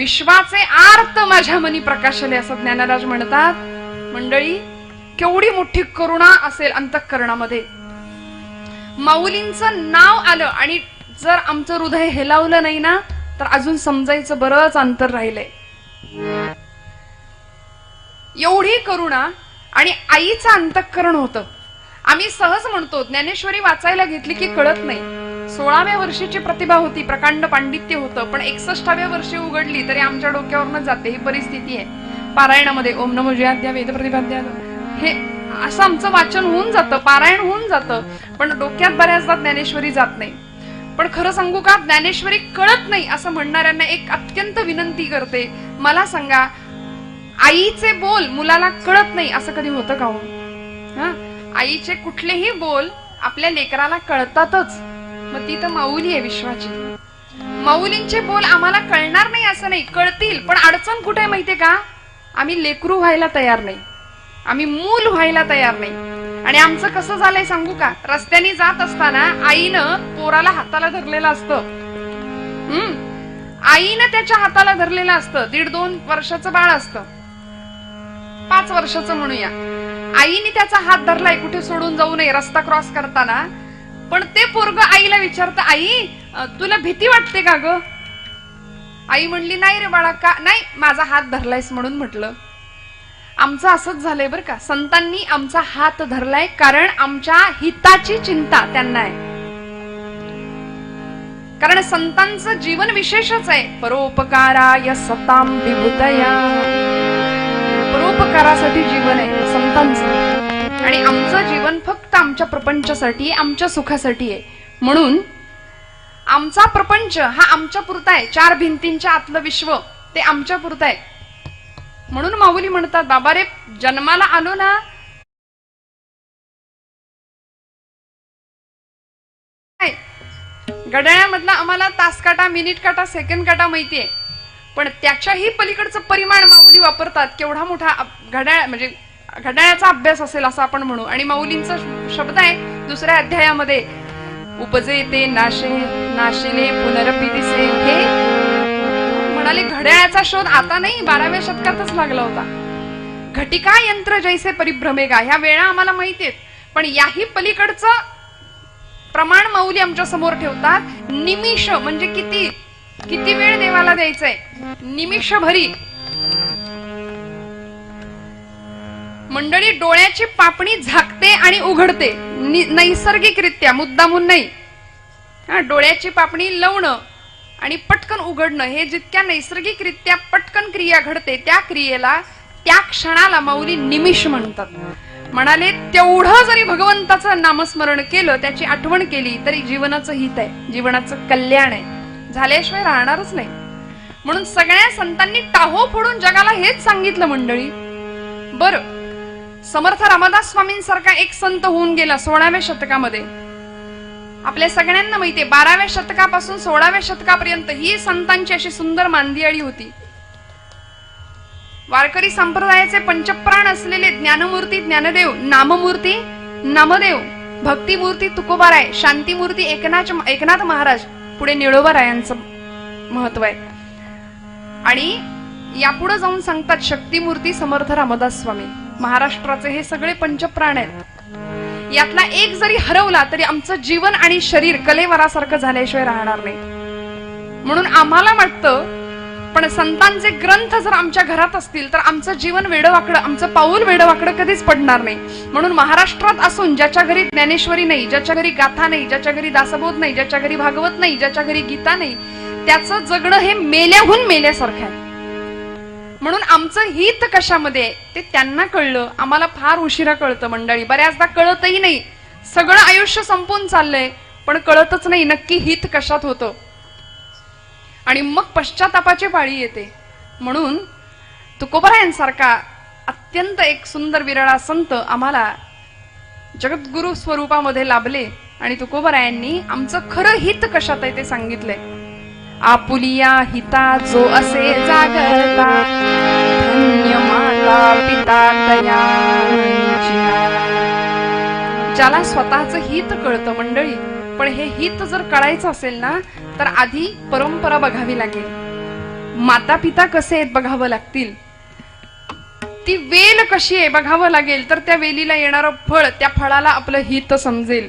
विश्वाचे आर्त माझ्या मनी प्रकाशले असं ज्ञानराज म्हणतात. मंडळी, केवढी मोठी करुणा असेल अंतःकरणामध्ये. माऊलींचं नाव आलं आणि जर आमचं हृदय हेलावलं नाही ना, तर अजून समजायचं बरंच अंतर राहिलंय. एवढी करुणा आणि आईचं अंतःकरण होतं. आम्ही सहज म्हणतो, ज्ञानेश्वरी वाचायला घेतली की कळत नाही. 16व्या वर्षीची प्रतिभा होती, प्रकांड पांडित्य होतं, पण 61व्या वर्षी उघडली तरी आमच्या डोक्यावरनं जाते. ही परिस्थिती आहे. पारायणामध्ये ओम नमो जयाद्या वेद प्रतिपाद्या हे असं आमचं वाचन होऊन जातं, पारायण होऊन जातं, पण डोक्यात बऱ्याचदा ज्ञानेश्वरी जात नाही. पण खरं सांगू का, ज्ञानेश्वरी कळत नाही असं म्हणणाऱ्यांना एक अत्यंत विनंती करते. मला सांगा, आईचे बोल मुलाला कळत नाही असं कधी होतं का हो? आईचे कुठलेही बोल आपल्या लेकराला कळतातच. मग ती तर माऊली आहे विश्वाची. माऊलींचे बोल आम्हाला कळणार नाही असं नाही, कळतील, पण अडचण कुठे माहितीये का? आम्ही लेकरू व्हायला तयार नाही, आम्ही मूल व्हायला तयार नाही. आणि आमचं कसं झालंय सांगू का? रस्त्याने जात असताना आईनं पोराला हाताला धरलेलं असतं. आईनं त्याच्या हाताला धरलेलं असतं. 1.5-2 वर्षाचं बाळ असतं, 5 वर्षाचं म्हणूया. आईने त्याचा हात धरलाय कुठे सोडून जाऊ नये रस्ता क्रॉस करताना. पण ते पोरग आईला विचारतं, आई तुला भीती वाटते का ग? आई म्हणली, नाही रे बाळा. का नाही? माझा हात धरलायस म्हणून म्हटलं. आमचं असंच झालंय बरं का. संतांनी आमचा हात धरलाय कारण आमच्या हिताची चिंता त्यांना आहे. कारण संतांचं जीवन विशेषच आहे. परोपकाराय सताम विभूतया. परोपकारासाठी जीवन आहे संतांचं. आणि आमचं जीवन फक्त आमच्या प्रपंचासाठी, आमच्या सुखासाठी आहे. म्हणून आमचा प्रपंच हा आमच्या पुरता आहे. 4 भिंतींच्या आतलं विश्व ते आमच्या पुरता आहे. म्हणून माऊली म्हणतात, बाबा रे, जन्माला आलो ना, घड्याळामधला आम्हाला तास काटा, मिनिट काटा, सेकंड काटा माहितीये, पण त्याच्याही पलीकडचं परिमाण माऊली वापरतात. केवढा मोठा घड्याळ, म्हणजे घड्याळाचा अभ्यास असेल असं आपण म्हणू. आणि माऊलींचा शब्द आहे 2ऱ्या अध्यायामध्ये, उपजे ते नाशे नाशिले पुनरपि दिसे. हे म्हणाले घड्याळाचा शोध आता नाही, 12व्या शतकातच लागला होता. घटिका यंत्र जैसे परिभ्रमेगा. ह्या वेळा आम्हाला माहिती आहेत, पण याही पलीकडचं प्रमाण माऊली आमच्या समोर ठेवतात. निमिष म्हणजे किती किती वेळ देवाला द्यायचंय. निमिष भरी. मंडळी, डोळ्याची पापणी झाकते आणि उघडते नैसर्गिकरित्या, मुद्दामून नाही. डोळ्याची पापणी लावणं आणि पटकन उघडणं, हे जितक्या नैसर्गिकरित्या पटकन क्रिया घडते, त्या क्रियेला, त्या क्षणाला माऊली निमिष म्हणतात. म्हणाले, तेवढं जरी भगवंताचं नामस्मरण केलं, त्याची आठवण केली, तरी जीवनाचं हित आहे, जीवनाचं कल्याण आहे, झाल्याशिवाय राहणारच नाही. म्हणून सगळ्या संतांनी टाहो फोडून जगाला हेच सांगितलं. मंडळी, बरं, समर्थ रामदास स्वामींसारखा एक संत होऊन गेला 16व्या शतकामध्ये. आपल्या सगळ्यांना माहितीये, 12व्या शतकापासून 16व्या शतकापर्यंत ही संतांची अशी सुंदर मांदियाळी होती. वारकरी संप्रदायाचे पंचप्राण असलेले ज्ञानमूर्ती ज्ञानदेव, नाममूर्ती नामदेव, भक्तिमूर्ती तुकोबाराय, शांतीमूर्ती एकनाथ महाराज, पुढे निळोबारायांचं महत्व आहे. आणि यापुढे जाऊन सांगतात शक्तिमूर्ती समर्थ रामदास स्वामी. महाराष्ट्राचे हे सगळे पंचप्राण आहेत. यातला एक जरी हरवला तरी आमचं जीवन आणि शरीर कलेवरासारखं झाल्याशिवाय राहणार नाही. म्हणून आम्हाला वाटतं, पण संतांचे ग्रंथ जर आमच्या घरात असतील तर आमचं जीवन वेडवाकडं, आमचं पाऊल वेडवाकडं कधीच पडणार नाही. म्हणून महाराष्ट्रात असून ज्याच्या घरी ज्ञानेश्वरी नाही, ज्याच्या घरी गाथा नाही, ज्याच्या घरी दासबोध नाही, ज्याच्या घरी भागवत नाही, ज्याच्या घरी गीता नाही, त्याचं जगणं हे मेल्याहून मेल्यासारखं आहे. म्हणून आमचं हित कशामध्ये ते त्यांना कळलं, आम्हाला फार उशिरा कळतं. मंडळी, बऱ्याचदा कळतही नाही. सगळं आयुष्य संपून चाललंय, पण कळतच नाही नक्की हित कशात होतं. आणि मग पश्चातापाची पाळी येते. म्हणून तुकोबारायांसारखा अत्यंत एक सुंदर विरळा संत आम्हाला जगद्गुरु स्वरूपामध्ये लाभले. आणि तुकोबारायांनी आमचं खरं हित कशात आहे ते सांगितलंय. आपुलिया हिता जो असे जागता, धन्य माता पिता दयांच्या. ज्याला स्वतःचं हित कळतं मंडळी, पण हे हित जर कळायचं असेल ना, तर आधी परंपरा बघावी लागेल. माता पिता कसे आहेत बघावं लागतील, ती वेल कशी आहे बघावं लागेल, तर त्या वेलीला येणारं फळ, त्या फळाला आपलं हित समजेल.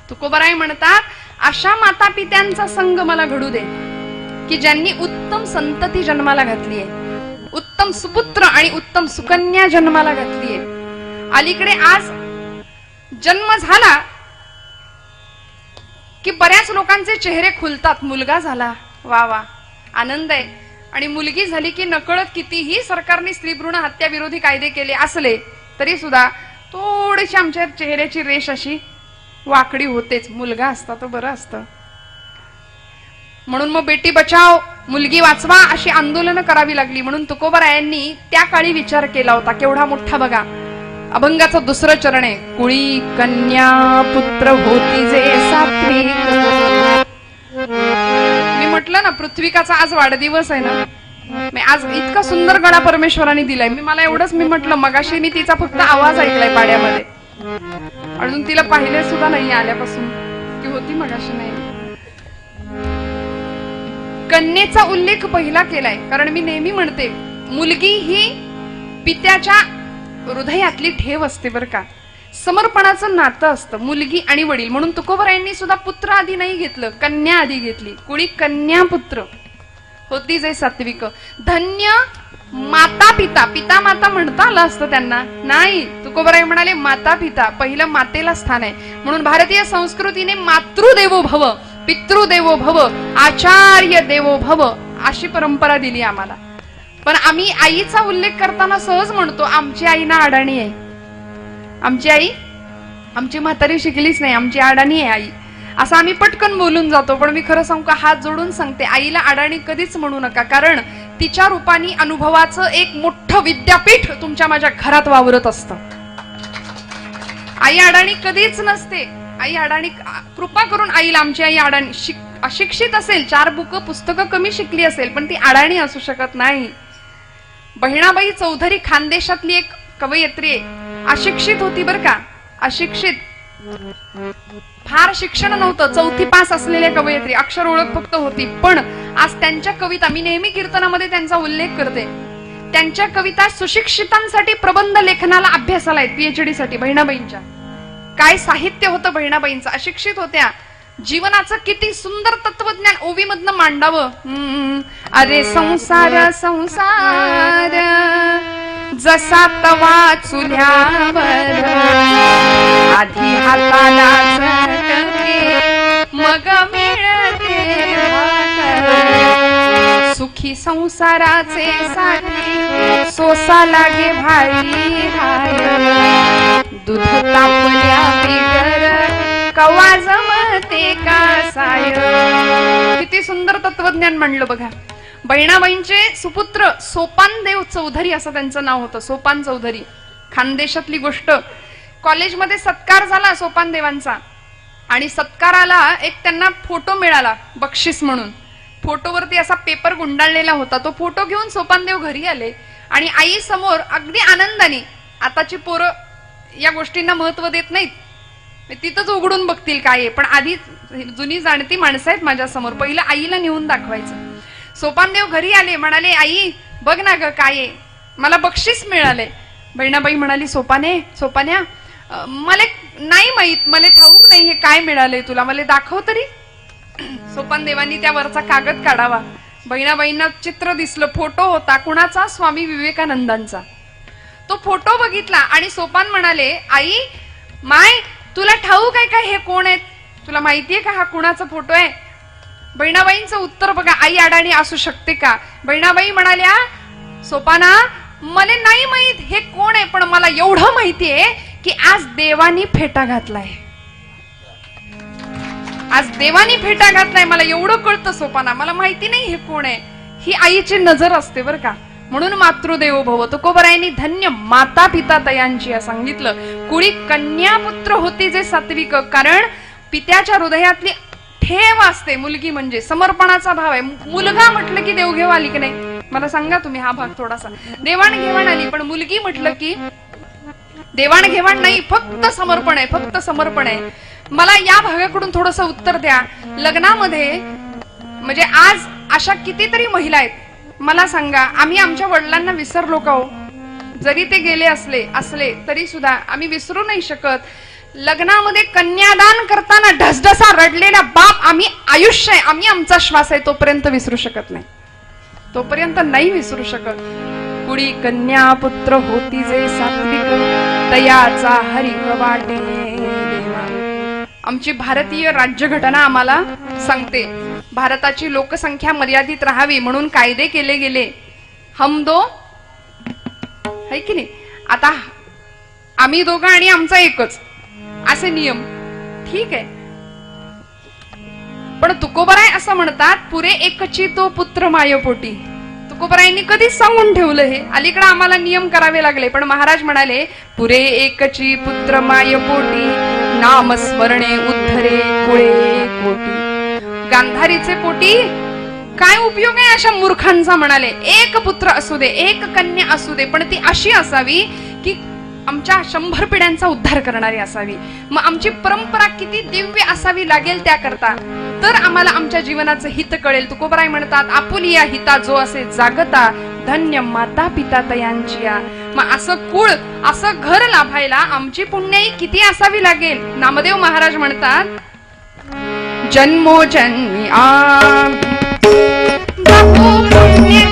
तुकोबाराय म्हणतात, अशा माता पित्यांचा संग मला घडू दे की ज्यांनी उत्तम संतती जन्माला घातली आहे, उत्तम सुपुत्र आणि उत्तम सुकन्या जन्माला घातली आहे. अलीकडे आज जन्म झाला की बऱ्याच लोकांचे चेहरे खुलतात. मुलगा झाला, वा वा आनंद आहे. आणि मुलगी झाली की नकळत कितीही सरकारने स्त्री भ्रूण हत्या विरोधी कायदे केले असले तरी सुद्धा थोडीशी आमच्या चेहऱ्याची रेष अशी वाकडी होतेच. मुलगा असता तर बरं असतं. म्हणून मग बेटी बचाव, मुलगी वाचवा अशी आंदोलनं करावी लागली. म्हणून तुकोबारायांनी त्या काळी विचार केला होता. केवढा मोठा बघा. अभंगाचं दुसरं चरण आहे, कुळी कन्या पुत्र होती जे सात्विक. मी म्हटलं ना पृथ्वीकाचा आज वाढदिवस आहे ना, मी आज इतका सुंदर गळा परमेश्वराने दिलाय. मला एवढंच मी म्हटलं, मगाशी मी तिचा फक्त आवाज ऐकलाय पाड्यामध्ये, अजून तिला पाहिले सुद्धा नाही आल्यापासून की होती मगाशी नाही. कन्येचा उल्लेख पहिला केलाय कारण मी नेहमी म्हणते मुलगी ही पित्याच्या हृदयातली ठेव असते बरं का. समर्पणाचं नातं असतं मुलगी आणि वडील. म्हणून तुकोबारायांनी सुद्धा पुत्र आधी नाही घेतलं, कन्या आधी घेतली. कुळी कन्या पुत्र होती जे सात्विक. धन्य माता पिता. पिता माता म्हणता आलं असतं त्यांना, नाही. तुकोबाराय म्हणाले माता पिता, पहिलं मातेला स्थान आहे. म्हणून भारतीय संस्कृतीने मातृदेवो भव, पितृदेवो भव, आचार्य देवो भव अशी परंपरा दिली आम्हाला. पण आम्ही आईचा उल्लेख करताना सहज म्हणतो आमची आई ना अडाणी आहे. आमची आई, आमची म्हातारी शिकलीच नाही, आमची अडाणी आहे आई, असं आम्ही पटकन बोलून जातो. पण मी खरं सांगू का, हात जोडून सांगते, आईला अडाणी कधीच म्हणू नका. कारण तिच्या रूपाने अनुभवाचं एक मोठं विद्यापीठ तुमच्या माझ्या घरात वावरत असतं. आई अडाणी कधीच नसते. आई अडाणी, कृपा करून आईला, आमची आई अडाणी अशिक्षित असेल, 4 पुस्तकं कमी शिकली असेल, पण ती अडाणी असू शकत नाही. बहिणाबाई चौधरी खानदेशातली एक कवयित्री आहे. अशिक्षित होती बर का, अशिक्षित, फार शिक्षण नव्हतं, 4थी पास असलेल्या कवयित्री, अक्षर ओळख फक्त होती. पण आज त्यांच्या कविता, मी नेहमी कीर्तनामध्ये त्यांचा उल्लेख करते, त्यांच्या कविता सुशिक्षितांसाठी प्रबंध लेखनाला अभ्यासाला आहेत, PhD साठी. बहिणाबाईंच्या काय साहित्य होतं बहिणाबाईंचं. अशिक्षित होत्या, जीवनाचं किती सुंदर तत्वज्ञान ओवी मधनं मांडावं. अरे संसार संसार जसा तवा चुल्यावर, आधी हाताला झटके मग मिळते भाकर. सुखी संसाराचे साठी सोसा लागे भारी हाय, दूध तापल्या बिगर कवा जमते का साय. किती सुंदर तत्वज्ञान म्हणलं बघा. बहिणाबाईंचे सुपुत्र सोपानदेव चौधरी असं त्यांचं नाव होतं. सोपान चौधरी, खानदेशातली गोष्ट. कॉलेजमध्ये सत्कार झाला सोपानदेवांचा आणि सत्काराला एक त्यांना फोटो मिळाला बक्षीस म्हणून. फोटोवरती असा पेपर गुंडाळलेला होता. तो फोटो घेऊन सोपानदेव घरी आले आणि आई समोर अगदी आनंदाने, आताची पोरं या गोष्टींना महत्व देत नाहीत, तिथंच उघडून बघतील काय आहे, पण आधी जुनी जाणती माणसं आहेत माझ्या समोर, पहिलं आईला नेऊन दाखवायचं. सोपानदेव घरी आले, म्हणाले आई बघ ना ग काय आहे, मला बक्षीस मिळाले. बहिणाबाई म्हणाली सोपान्या मला नाही माहित, मला ठाऊक नाही हे काय मिळालंय तुला, मला दाखव तरी. सोपानदेवांनी त्यावरचा कागद काढावा. बहिणाबाईंना चित्र दिसलं, फोटो होता. कुणाचा? स्वामी विवेकानंदांचा. तो फोटो बघितला आणि सोपान म्हणाले आई माय तुला ठाऊक आहे का हे कोण आहेत, तुला माहितीये का हा कुणाचा फोटो आहे. बहिणाबाईंचं उत्तर बघा, आई अडाणी असू शकते का. बहिणाबाई म्हणाल्या सोपाना मला नाही माहित हे कोण आहे, पण मला एवढं माहितीये की आज देवानी फेटा घातलाय, आज देवानी फेटा घातलाय, मला एवढं कळतं सोपाना, मला माहिती नाही हे कोण आहे. ही आईची नजर असते बर का. म्हणून मातृदेवो भव. तुकोबारायांनी धन्य माता पिता तयांची सांगितलं. कुळी कन्या पुत्र होती जे सात्विक, कारण पित्याच्या हृदयातली ठेव असते. मुलगी म्हणजे समर्पणाचा भाव आहे. मुलगा म्हटलं की देवघेव आली की नाही, मला सांगा तुम्ही. हा भाग थोडासा देवाणघेवाण आली, पण मुलगी म्हटलं की देवाणघेवाण नाही, फक्त समर्पण आहे, फक्त समर्पण आहे. मला या भागाकडून थोडस उत्तर द्या. लग्नामध्ये म्हणजे आज अशा कितीतरी महिला आहेत मला सांगा, आम्ही आमच्या वडिलांना विसरलो का हो? जरी ते गेले असले तरी सुद्धा आम्ही विसरू नाही शकत. लग्नामध्ये कन्यादान करताना ढसढसा रडलेला बाप आम्ही आयुष्य आहे, आम्ही आमचा श्वास आहे तोपर्यंत विसरू शकत नाही, तोपर्यंत नाही विसरू शकत. कुडी कन्या पुत्र होती जे सात्विक, तयाचा हरिक वाटे देवा. आमची भारतीय राज्यघटना आम्हाला सांगते, भारताची लोकसंख्या मर्यादित राहावी म्हणून कायदे केले गेले. हम दो है की नाही. आता आम्ही दोघं आणि आमचा एकच असे नियम, ठीक आहे. पण तुकोबराय असं म्हणतात, पुरे एकची तो पुत्र मायपोटी. तुकोबरायांनी कधीच सांगून ठेवलं हे, अलीकडे आम्हाला नियम करावे लागले. पण महाराज म्हणाले, पुरे एकची पुत्र मायपोटी, नाम स्मरणे उद्धरे कुळे कोटी. गांधारीचे पोटी काय उपयोग आहे अशा मूर्खांचा म्हणाले. एक पुत्र असू दे, एक कन्या असू दे, पण ती अशी असावी की आमच्या 100 पिढ्यांचा उद्धार करणारी असावी. मग आमची परंपरा किती दिव्य असावी लागेल त्याकरता, तर आम्हाला आमच्या जीवनाचं हित कळेल. तुकोबराय म्हणतात, आपुलिया हिता जो असे जागता, धन्य माता पिता तयांचिया. मग असं कुळ, असं घर लाभायला आमची पुण्याई किती असावी लागेल. नामदेव महाराज म्हणतात, जन्मोजन्मी बहु पुण्य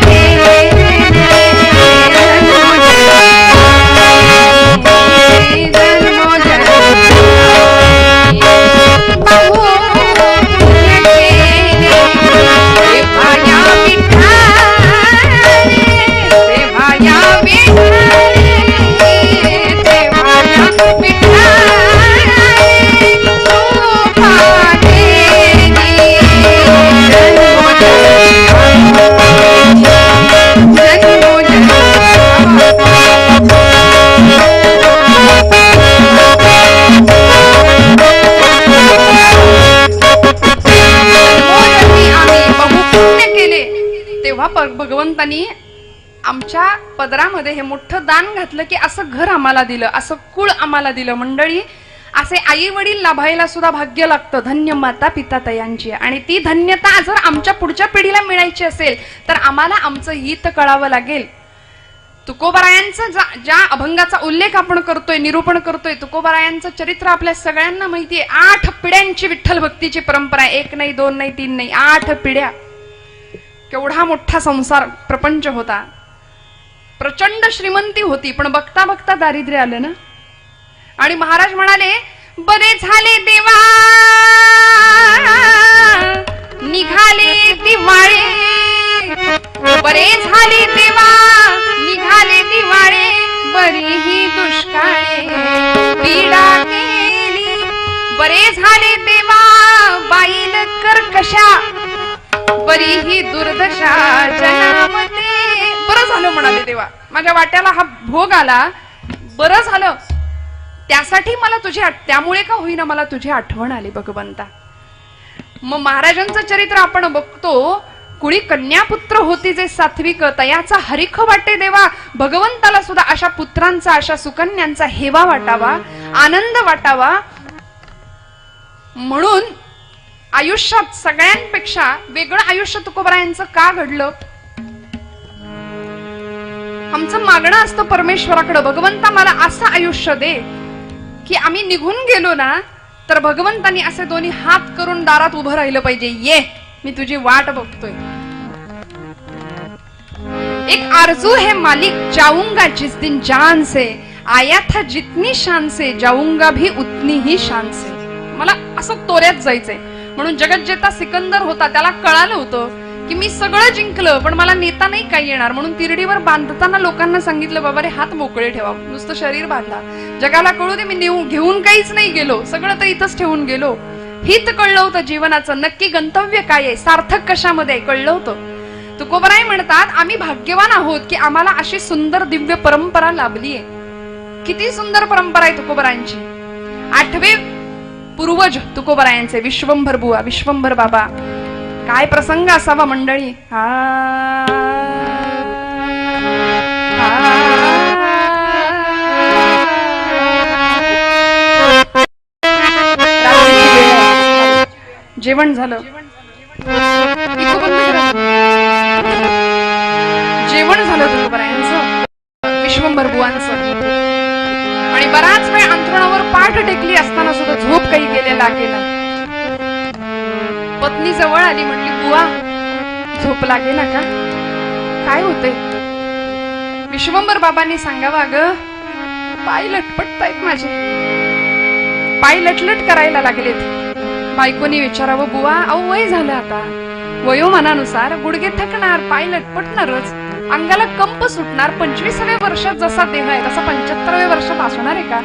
भगवंतानी आमच्या पदरामध्ये हे मोठं दान घातलं की असं घर आम्हाला दिलं, असं कुळ आम्हाला दिलं. मंडळी, असे आई वडील लाभायला सुद्धा भाग्य लागतं. धन्य माता पिता तयांची. आणि ती धन्यता जर आमच्या पुढच्या पिढीला मिळायची असेल तर आम्हाला आमचं हित कळावं लागेल. तुकोबरायांचा ज्या अभंगाचा उल्लेख आपण करतोय, निरूपण करतोय, तुकोबरायांचं चरित्र आपल्या सगळ्यांना माहितीये. 8 पिढ्यांची विठ्ठल भक्तीची परंपरा आहे. 1 नाही, 2 नाही, 3 नाही, 8 पिढ्या. केवढा मोठा संसार प्रपंच होता. प्रचंड श्रीमंती होती, पण बघता बघता दारिद्र्य आलं ना. आणि महाराज म्हणाले, बरे झाले देवा निघाले दिवाळे, बरे झाले देवा निघाले दिवाळे, बरीही दुष्काळे पीडा केली. बरे झाले देवा बाईल कर्कशा, बरी ही दुर्दशा जनामते. बरं झालं म्हणाले देवा, माझ्या वाट्याला हा भोग आला, बरं झालं. त्यासाठी मला त्यामुळे का होईना मला तुझी आठवण आली भगवंता. मग महाराजांचं चरित्र आपण बघतो, कुणी कन्यापुत्र होती जे सात्विक, तयाचा हरिख वाटे देवा. भगवंताला सुद्धा अशा पुत्रांचा, अशा सुकन्यांचा हेवा वाटावा, आनंद वाटावा. म्हणून आयुष्यात सगळ्यांपेक्षा वेगळं आयुष्य तुकोबरायांचं का घडलं. आमचं मागणं असतं परमेश्वराकडे, भगवंता मला असं आयुष्य दे की आम्ही निघून गेलो ना तर भगवंतानी असे दोन्ही हात करून दारात उभं राहिलं पाहिजे, ये मी तुझी वाट बघतोय. एक आरजू है मालिक जाऊंगा जिस दिन जान से, आया था जितनी शान से जाऊंगा भी उतनी ही शान से. मला असं तोऱ्यात जायचंय. म्हणून जगज्जेता सिकंदर होता, त्याला कळालं होतं की मी सगळं जिंकलं पण मला नेता नाही काही येणार. म्हणून तिरडीवर बांधताना लोकांना सांगितलं, बाबा रे हात मोकळे ठेवा, नुसतं शरीर बांधा, जगाला कळू दे मी घेऊन काहीच नाही गेलो, सगळं तर इथंच ठेवून गेलो. हित कळलं होतं जीवनाचं, नक्की गंतव्य काय आहे, सार्थक कशामध्ये कळलं होतं. तुकोबराय म्हणतात, आम्ही भाग्यवान आहोत की आम्हाला अशी सुंदर दिव्य परंपरा लाभलीये. किती सुंदर परंपरा आहे तुकोबरायांची. 8वे पूर्वज तुकोबरायांचे विश्वंभर बुवा, विश्वंभर बाबा. काय प्रसंग असावा मंडळी. जेवण झालं, जेवण झालं तुकोबारायांचं, विश्वंभर बुवांचं. आणि बराच वेळ अंथरुणावर पाठ टेकली असताना सुद्धा झोप काही गेलेला गेला. पत्नी जवळ आली, म्हणली बुवा झोप लागेना का, काय होते? विश्वंभर बाबांनी सांगावा, ग पाय लटपटतायत माझे, पाय लटलट करायला लागलेत. बायकोनी विचारावं, बुवा अहो वय झालं आता, वयोमानानुसार गुडघे थकणार, पाय लटपटणारच, अंगाला कंप सुटणार. 25व्या वर्षात जसा देह आहे तसा 75व्या वर्षात असणार आहे का?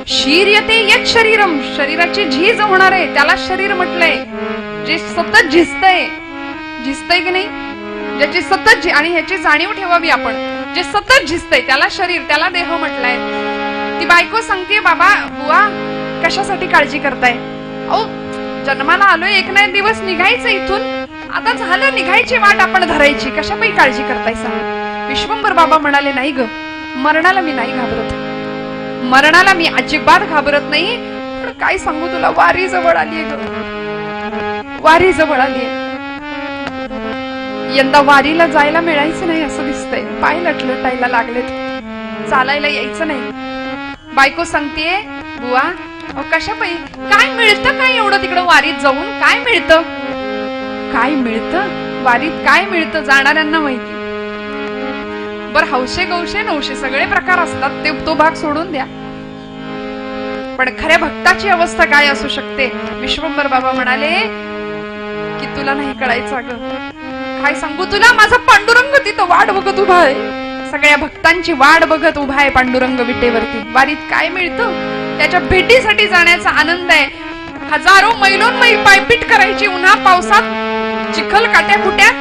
शीर्यते यत् शरीरम, शरीराची झीज होणार आहे, त्याला शरीर म्हटलंय. जे सतत झिजतय, झिजतय की नाही, ज्याची सतत, आणि ह्याची जाणीव ठेवावी आपण, जे सतत झिजतय त्याला शरीर, त्याला देह म्हटलंय. ती बायको सांगते, बाबा बुवा कशासाठी काळजी करताय? अहो जन्माला आलोय, एक ना एक दिवस निघायचं इथून, आता झालं, निघायची वाट आपण धरायची, कशापाई काळजी करताय सांग? विश्वंभर बाबा म्हणाले, नाही ग, मरणाला मी नाही घाबरत, मरणाला मी अजिबात घाबरत नाही. पण काय सांगू तुला, वारी जवळ आलीये ग, वारी जवळ आलीये. यंदा वारीला जायला मिळायचं नाही असं दिसतंय, पाय लटलटायला लागलेत, चालायला यायचं नाही. बायको सांगतेय, बुवा कशापाई, काय मिळतं काय एवढं तिकडं वारीत जाऊन, काय मिळतं, काय मिळतं वारीत, काय मिळतं जाणाऱ्यांना माहिती. बर हौशे गौशे नवशे सगळे प्रकार असतात, ते तो भाग सोडून द्या, पण खऱ्या भक्ताची अवस्था काय असू शकते? विश्वंभर बाबा म्हणाले की तुला नाही कळायचं ग, काय सांगू तुला, माझा पांडुरंग तिथं वाट बघत उभा आहे, सगळ्या भक्तांची वाट बघत उभा आहे पांडुरंग विटेवरती. वारीत काय मिळतं? त्याच्या भेटीसाठी जाण्याचा आनंद आहे. हजारो मैलोन मैल पायपीट करायची उन्हा पावसात, चिखल काट्या कुट्यात,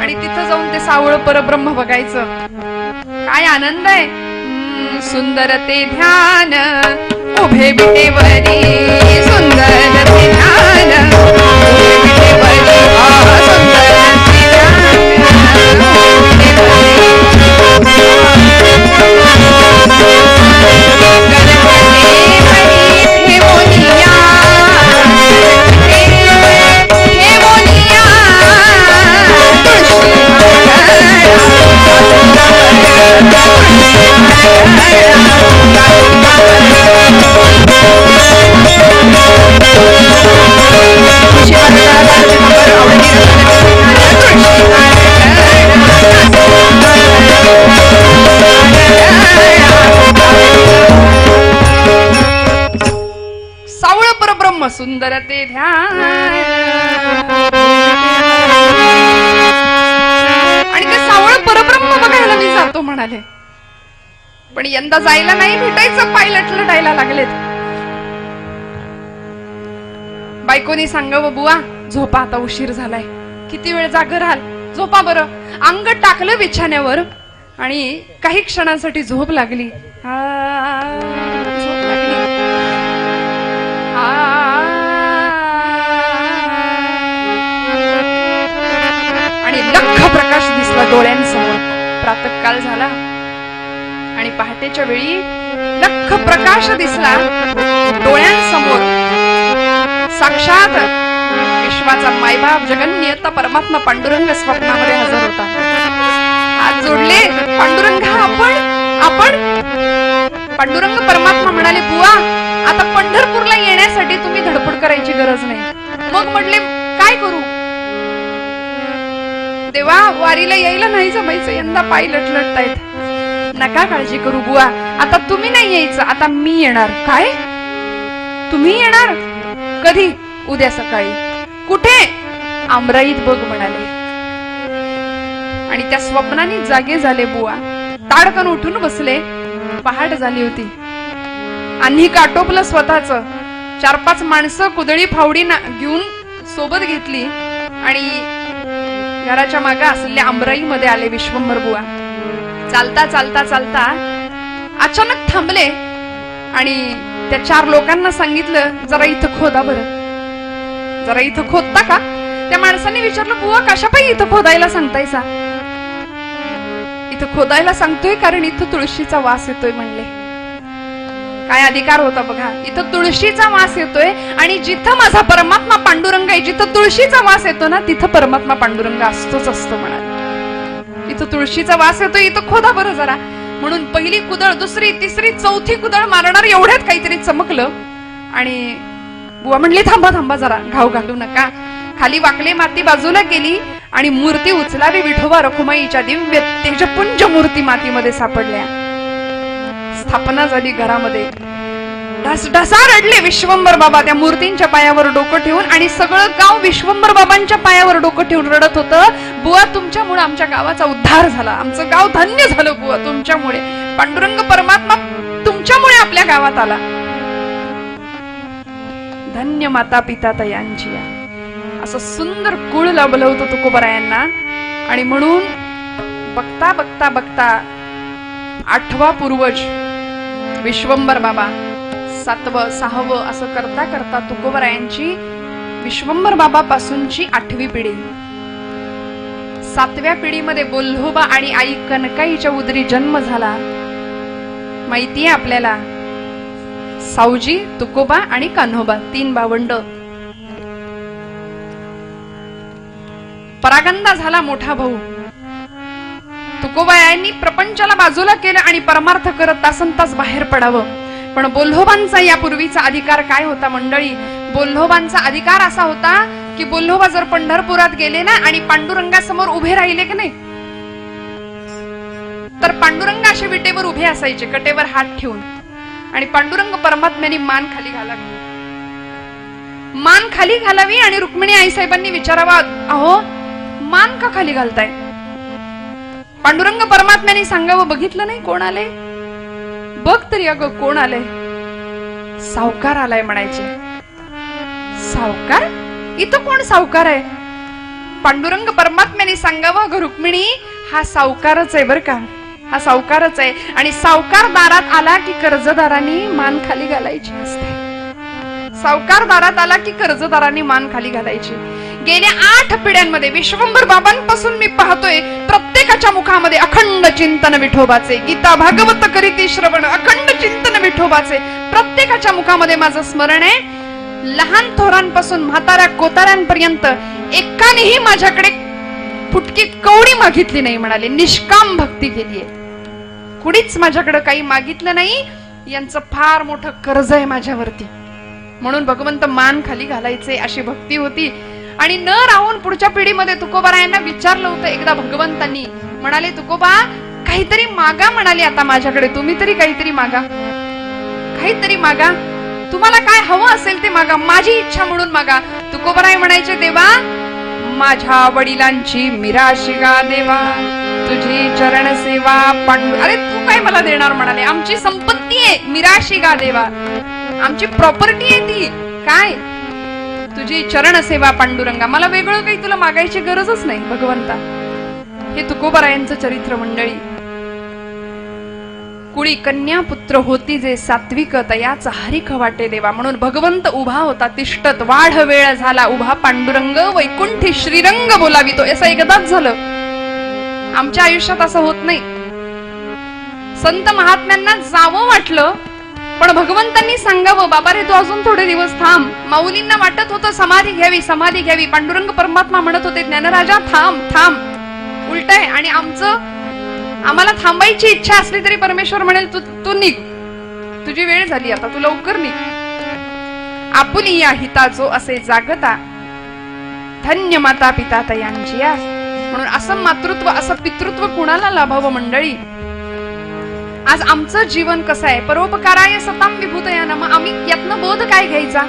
आणि तिथं जाऊन ते सावळ परब्रह्म बघायचं, काय आनंद आहे. सुंदर ते ध्यान उभे विटेवरी, सुंदर ते ध्यान उभे विटेवरी, सुंदर ते ध्यान सावळ परब्रह्म सुंदर ते ध्यान. आणि ते सावळ परब्रह्म बघायला मी जातो म्हणाले, पण यंदा जायला नाही भेटायचं, पाय लटलटायला लागलेत. बायकोनी सांगावं, बुवा झोपा आता, उशीर झालाय, किती वेळ जागं राहाल, झोपा बरं. अंग टाकलं बिछाण्यावर आणि काही क्षणांसाठी झोप लागली, झोप लागली. आणि लख प्रकाश दिसला डोळ्यांसमोर. प्रातःकाल झाला आणि पहाटेच्या वेळी लख प्रकाश दिसला डोळ्यांसमोर. साक्षात विश्वाचा मायबाप जगन्नियता परमात्मा पांडुरंग स्वप्नामध्ये हजर होता. हात जोडले, पांडुरंग आपण. पांडुरंग परमात्मा म्हणाले, बुवा आता पंढरपूरला येण्यासाठी तुम्ही धडपड करायची गरज नाही. मग म्हटले, काय करू? देवा वारीला यायला नाही जमायचं, यंदा पाय लटलटतायत. नका काळजी करू बुवा, आता तुम्ही नाही यायचं, आता मी येणार. काय तुम्ही येणार? कधी? उद्या सकाळी. कुठे? आमराईत बघ म्हणाले. आणि त्या स्वप्नाने जागे झाले बुवा. ताडकन उठून बसले. पहाट झाली होती. अन्निक आटोपलं स्वतःच. 4-5 माणसं कुदळी फावडी घेऊन सोबत घेतली आणि घराच्या मागे असलेल्या आमराईमध्ये आले विश्वंभर बुवा. चालता चालता चालता अचानक थांबले आणि त्या 4 लोकांना सांगितलं, जरा इथं खोदा बरं. जरा इथं खोदता का? त्या माणसाने विचारलं, बुवा कशापायी इथं खोदायला सांगतायसा? इथं खोदायला सांगतोय कारण इथं तुळशीचा वास येतोय म्हणले. काय अधिकार होता बघा. इथं तुळशीचा वास येतोय आणि जिथं माझा परमात्मा पांडुरंग आहे, जिथं तुळशीचा वास येतो ना तिथं परमात्मा पांडुरंग असतोच असतो म्हणाले. इथं तुळशीचा वास येतो, इथं खोदा बरं जरा. म्हणून पहिली कुदळ, दुसरी, तिसरी, चौथी कुदळ मारणार एवढ्यात काहीतरी चमकलं आणि बुवा म्हणली थांबा थांबा जरा, घाव घालू नका. खाली वाकले माती बाजूला केली आणि मूर्ती उचलावी. विठोबा रखुमाईच्या दिव्य तेजपुंज मूर्ती मातीमध्ये सापडल्या. स्थापना झाली घरामध्ये. ढसा रडले विश्वंभर बाबा त्या मूर्तींच्या पायावर डोकं ठेवून, आणि सगळं गाव विश्वंभर बाबांच्या पायावर डोकं ठेवून रडत होतं. बुवा तुमच्यामुळे आमच्या गावाचा उद्धार झाला, आमचं गाव धन्य झालं बुवा तुमच्यामुळे. पांडुरंग परमात्मा तुमच्यामुळे आपल्या गावात आला. धन्य माता पिता तयांची. असं सुंदर कुळ लाभलं होतं तुकोबारायांना. आणि म्हणून बघता बघता बघता 8वा पूर्वज विश्वंभर बाबा, 7वं 6वं असं करता करता तुकोबारायांची विश्वंभर बाबा पासूनची 8वी पिढी. 7व्या पिढीमध्ये बोल्होबा आणि आई कनकाईच्या उदरी जन्म झाला. माहितीये आपल्याला, सावजी, तुकोबा आणि कान्होबा 3 भावंड. परागंदा झाला मोठा भाऊ. तुकोबा यांनी प्रपंचाला बाजूला केलं आणि परमार्थ करत तासनतास बाहेर पडावं. पण बोल्होबांचा यापूर्वीचा अधिकार काय होता मंडळी? बोल्होबांचा अधिकार असा होता की बोल्होबा जर पंढरपुरात गेले ना आणि पांडुरंगासमोर उभे राहिले की नाही, तर पांडुरंग असे विटेवर उभे असायचे कटेवर हात ठेवून, आणि पांडुरंग परमात्म्याने मान खाली घालावी. मान खाली घालावी आणि रुक्मिणी आईसाहेबांनी विचारावा, अहो मान का खाली घालताय? पांडुरंग परमात्म्याने सांगावं, बघितलं नाही कोण आले? बघ तरी अगं कोण आले? सावकार आलाय म्हणायचे. सावकार? इथं कोण सावकार आहे? पांडुरंग परमात्म्याने सांगावं, अगं रुक्मिणी हा सावकारच आहे बर का, हा सावकारच आहे. आणि सावकार दारात आला की कर्जदारांनी मान खाली घालायची असते. सावकार दारात आला की कर्जदारांनी मान खाली घालायची. गेल्या 8 पिढ्यांमध्ये विश्वंभर बाबांपासून मी पाहतोय प्रत्येकाच्या मुखामध्ये अखंड चिंतन विठोबाचे. गीता भागवत करीती श्रवण, अखंड चिंतन विठोबाचे प्रत्येकाच्या मुखामध्ये माझं स्मरण आहे. लहान थोरांपासून म्हाताऱ्या कोताऱ्यांपर्यंत एकानेही माझ्याकडे फुटकी कवडी मागितली नाही म्हणाले. निष्काम भक्ती केलीये, कुणीच माझ्याकडे काही मागितलं नाही. यांचं फार मोठं कर्ज आहे माझ्यावरती, म्हणून भगवंत मान खाली घालायचे अशी भक्ती होती. आणि न राहून पुढच्या पिढीमध्ये तुकोबारायांना विचारलं होतं एकदा भगवंतांनी. म्हणाले, तुकोबा काहीतरी मागा म्हणाले आता माझ्याकडे, तुम्ही तरी काहीतरी मागा, काहीतरी मागा, तुम्हाला काय हवं असेल ते मागा, माझी इच्छा म्हणून मागा. तुकोबाराय म्हणायचे, देवा माझ्या वडिलांची मिराशिगा देवा, तुझी चरण सेवा पांडु. अरे तू काय मला देणार म्हणाले, आमची संपत्ती आहे मिराशिगा देवा, आमची प्रॉपर्टी आहे ती, काय तुझी चरण सेवा पांडुरंगा, मला वेगळं काही तुला मागायची गरजच नाही भगवंता. हे तुकोबारायांचं चरित्र मंडळी. कुळी कन्या पुत्र होती जे सात्विक, तयाच हरिख वाटे देवा. म्हणून भगवंत उभा होता तिष्ठत, वाढ वेळ झाला उभा पांडुरंग, वैकुंठी श्रीरंग बोलावी तो. असं एकदाच झालं. आमच्या आयुष्यात असं होत नाही. संत महात्म्यांना जावं वाटलं पण भगवंतांनी सांगावं, बाबा रे तू अजून थोडे दिवस थांब. माऊलींना वाटत होतं समाधी घ्यावी, समाधी घ्यावी. पांडुरंग परमात्मा म्हणत होते, ज्ञानराजा थांब थांब. उलट आहे. आणि आम्हाला थांबायची इच्छा असली तरी परमेश्वर म्हणेल तू निघ, तुझी वेळ झाली आता, तू लवकर निघ. आपुली या हिता जो असे जागता, धन्य माता पिता तयांची. म्हणून असं मातृत्व, असं पितृत्व कुणाला लाभावं मंडळी? आज आमचं जीवन कसं आहे? परोपकाराय सताम विभूतया नमः. आम्ही यातनं बोध काय घ्यायचा?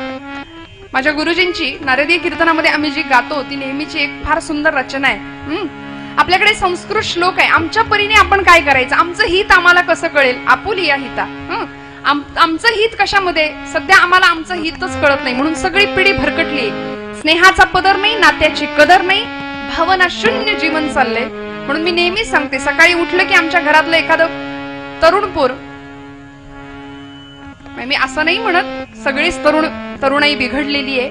माझ्या गुरुजींची नारदीय कीर्तनामध्ये आम्ही जी गातो ती नेहमीची एक फार सुंदर रचना आहे. आपल्याकडे संस्कृत श्लोक आहे. आमच्या परीने आपण काय करायचं? आमचं हित आम्हाला कसं कळेल? आपुली या हिता. आमचं हित कशामध्ये? सध्या आम्हाला आमचं हितच कळत नाही, म्हणून सगळी पिढी भरकटली. स्नेहाचा पदर नाही, नात्याची कदर नाही, भावना शून्य जीवन चाललंय. म्हणून मी नेहमीच सांगते, सकाळी उठलं की आमच्या घरातलं एखादं तरुण पोर, मी असं नाही म्हणत सगळीच तरुणाई बिघडलेली आहे.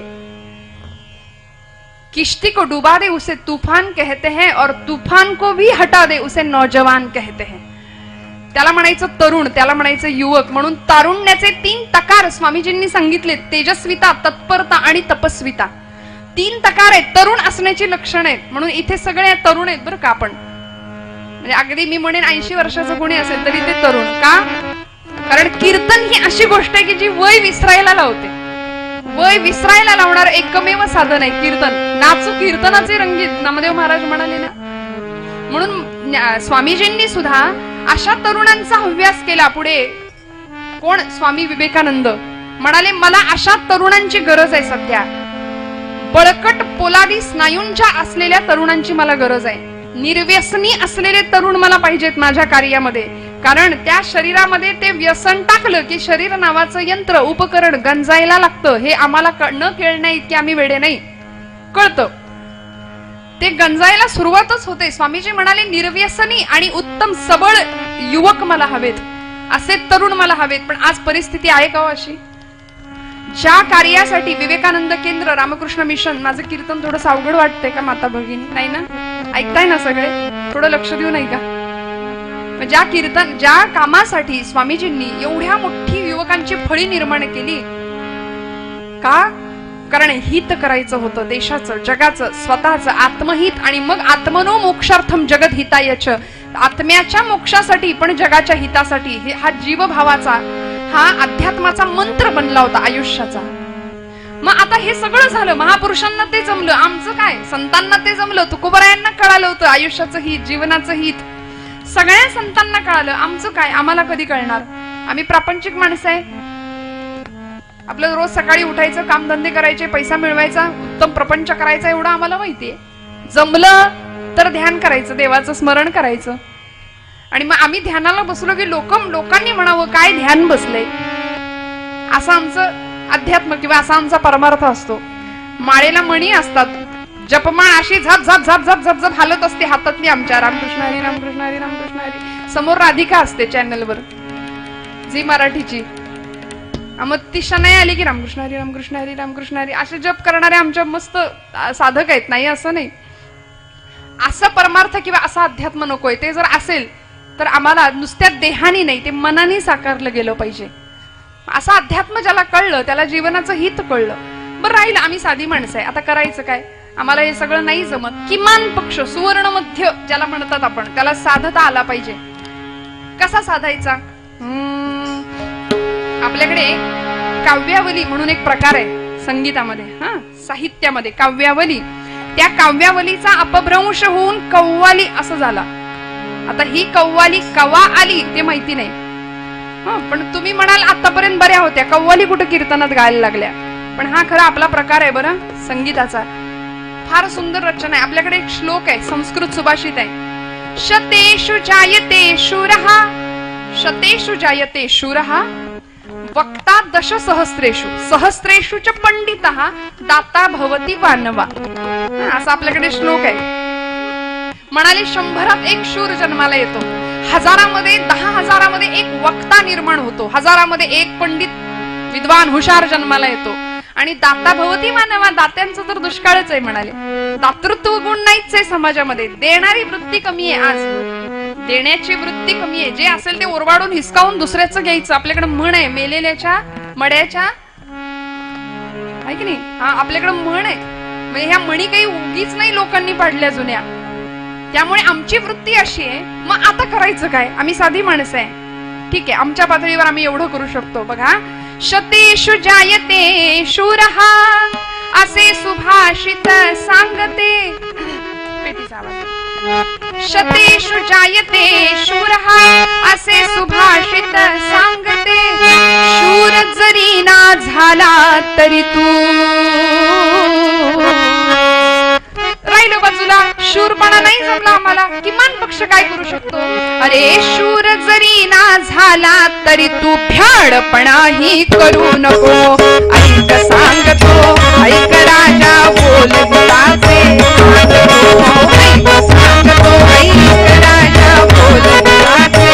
किश्ती को डुबा दे उसे तूफान कहते हैं और तूफान को भी हटा दे उसे नौजवान कहते हैं. त्याला म्हणायचं तरुण, त्याला म्हणायचं युवक. म्हणून तारुण्याचे 3 तकार स्वामीजींनी सांगितले, तेजस्विता, तत्परता आणि तपस्विता. 3 तकार आहेत तरुण असण्याची लक्षण आहेत. म्हणून इथे सगळे तरुण आहेत बरं का आपण. म्हणजे अगदी मी म्हणेन 80 वर्षाचं कोणी असेल तरी ते तरुण का? कारण कीर्तन ही अशी गोष्ट आहे की जी वय विसरायला लावते. वय विसरायला लावणार एकमेव साधन आहे कीर्तन. नाचू कीर्तनाचे रंगीत नामदेव महाराज म्हणाले ना. म्हणून स्वामीजींनी सुद्धा अशा तरुणांचा हव्यास केला. पुढे कोण? स्वामी विवेकानंद म्हणाले मला अशा तरुणांची गरज आहे सध्या. बळकट पोलादी स्नायूंच्या असलेल्या तरुणांची मला गरज आहे. निर्व्यसनी असलेले तरुण मला पाहिजेत माझ्या कार्यामध्ये. कारण त्या शरीरामध्ये ते व्यसन टाकलं की शरीर नावाचं यंत्र उपकरण गंजायला लागतं. हे आम्हाला न कळण्या इतके आम्ही वेडे नाही, कळतं. ते गंजायला सुरुवातच होते. स्वामीजी म्हणाले निर्व्यसनी आणि उत्तम सबळ युवक मला हवेत, असे तरुण मला हवेत. पण आज परिस्थिती आहे का अशी? ज्या कार्यासाठी विवेकानंद केंद्र, रामकृष्ण मिशन, माझं कीर्तन थोडं अवघड वाटतंय का माता भगिनी? नाही ना? ऐकताय ना सगळे? थोडं लक्ष देऊ नाही का? ज्या कीर्तन, ज्या कामासाठी स्वामीजींनी एवढ्या मोठी युवकांची फळी निर्माण केली का? कारण हित करायचं होतं देशाचं, जगाचं, स्वतःचं आत्महित. आणि मग आत्मनो मोक्षार्थम जगत हितायच, आत्म्याच्या मोक्षासाठी पण जगाच्या हितासाठी. हा जीवभावाचा, हा अध्यात्माचा मंत्र बनला होता आयुष्याचा. मग आता हे सगळं झालं, महापुरुषांना ते जमलं, आमचं काय? संतांना ते जमलं, तुकोबरायांना कळालं होतं आयुष्याचं हित, जीवनाचं हित. सगळ्या संतांना कळालं, आमचं काय? आम्हाला कधी कळणार? आम्ही प्रापंचिक माणसं आहे. आपलं रोज सकाळी उठायचं, कामधंदे करायचे, पैसा मिळवायचा, उत्तम प्रपंच करायचा, एवढं आम्हाला माहितीये. जमलं तर ध्यान करायचं, देवाचं स्मरण करायचं. आणि मग आम्ही ध्यानाला बसलो की लोकांनी म्हणावं काय ध्यान बसले, असं आमचं अध्यात्म किंवा असा आमचा परमार्थ असतो. माळेला मणी असतात, जपमाळ अशी झप झप झप झप झप झप हालत असते हातातली आमच्या. रामकृष्ण हरी, रामकृष्ण हरी, रामकृष्ण हरी. समोर राधिका असते चॅनलवर, झी मराठीची. मग ती शनाई आली की रामकृष्ण हरी, रामकृष्ण हरी, रामकृष्ण हरी असे जप करणारे आमच्या मस्त साधक आहेत. नाही असं नाही. असं परमार्थ किंवा असा अध्यात्म नकोय. ते जर असेल तर आम्हाला नुसत्या देहानी नाही, ते मनाने साकारलं गेलं पाहिजे. असं अध्यात्म ज्याला कळलं त्याला जीवनाचं हित कळलं. बरं राहिलं आम्ही साधी माणसं आहे, आता करायचं काय? आम्हाला हे सगळं नाही जमत. किमान पक्ष सुवर्ण मध्य ज्याला म्हणतात आपण, त्याला साधता आला पाहिजे. कसा साधायचा? आपल्याकडे काव्यावली म्हणून एक प्रकार आहे संगीतामध्ये, साहित्यामध्ये काव्यावली. त्या काव्यावलीचा अपभ्रंश होऊन कव्वाली असं झाला. आता ही कव्वाली कवा आली ते माहिती नाही, पण तुम्ही म्हणाल आतापर्यंत बऱ्या होत्या, कव्वाली कुठे कीर्तनात गायला लागल्या. पण हा खरा आपला प्रकार आहे बरं संगीताचा. फार सुंदर रचना आहे. आपल्याकडे एक श्लोक आहे, संस्कृत सुभाषित आहे. शतेषु जायते शूरः, शतेषु जायते शूरः, वक्ता दश सहस्रेषु, सहस्रेषु च पंडितः, दाता भवति मानवा. असा आपल्याकडे श्लोक आहे. म्हणाले 100त एक शूर जन्माला येतो, 1000मध्ये 10,000मध्ये एक वक्ता निर्माण होतो, 1000मध्ये एक पंडित विद्वान हुशार जन्माला येतो. आणि दाता भवती मानवा, दात्यांचं तर दुष्काळच आहे. म्हणाले दातृत्व गुण नाहीच आहे समाजामध्ये. देणारी वृत्ती कमी आहे. आज देण्याची वृत्ती कमी आहे. जे असेल ते ओरबाडून हिसकावून दुसऱ्याचं घ्यायचं. आपल्याकडे म्हण आहे, मेलेल्याच्या मड्याच्या, आहे की नाही? आपल्याकडे म्हण आहे. म्हणजे ह्या म्हणी काही उगीच नाही लोकांनी पाडल्या जुन्या. त्यामुळे आमची वृत्ती अशी आहे. मग आता करायचं काय? आम्ही साधी माणसं आहे, ठीक आहे. आमच्या पातळीवर आम्ही एवढं करू शकतो. बघा, शतेषु जायते शूरः, असे सुभाषित सांगते. पेटीचा आवाज. शतेषु जायते शूरः, असे सुभाषित सांगते. शूर जरी ना झाला तरी तू, राहिलो बाजूला, शूरपणा नाही जमला आम्हाला, किमान पक्ष काय करू शकतो? अरे शूर जरी ना झाला तरी तू भ्याडपणाही करू नको. ऐक सांगतो, ऐक राजा बोलताचे, ऐक सांगतो, ऐक राजा बोलताचे.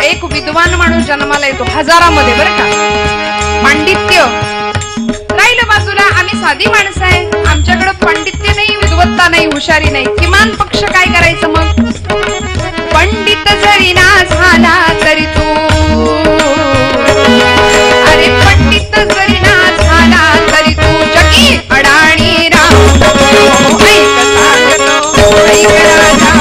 एक विद्वान माणूस जन्माला येतो 1000मध्ये, बरं का? पांडित्य राहिलं बाजूला. साधी माणसं आहे, आमच्याकडे पंडित्य नाही, विद्वत्ता नाही, हुशारी नाही, किमान पक्ष काय करायचं मग? पंडित जरी ना झाला तरी तू, अरे पंडित जरी ना झाला तरी तू जगी अडाणी राहू नको. ऐक सांगतो, ऐक राजा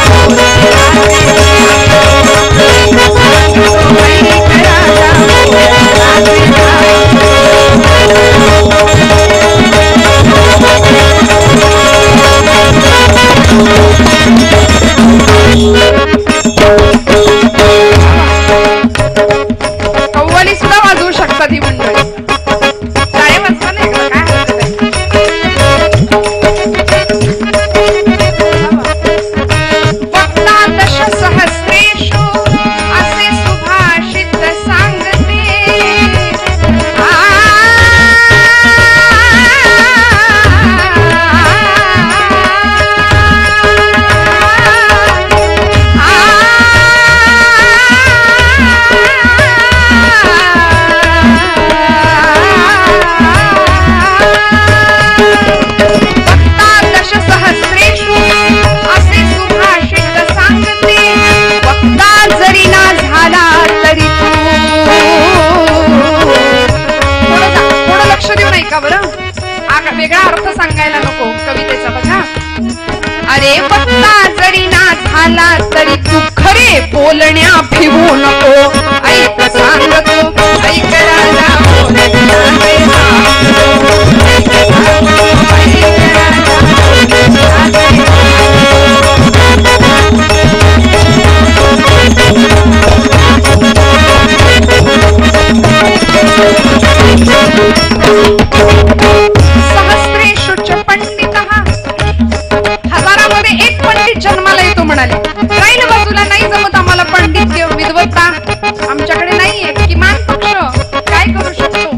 कव्वाली सुद्धा वाजवू शकतात ही मंडळी. टाळ्या वाजवा नाही का? काय हरकत आहे? वक्ता दश सहस्रेषु असे सुभाषित सांगते. वेगळा अर्थ सांगायला नको कवितेचा. बघा, अरे वक्ता जरी ना झाला तरी तू खरे बोलण्या भिवू नको. ऐक सांगतो, ऐक राजा हजारामध्ये एक पंडित जन्माला येतो म्हणाले. राहील बाजूला, नाही जमत आम्हाला पंडित विद्वत्ता, आमच्याकडे नाहीये, किमान पक्ष काय करू शकतो?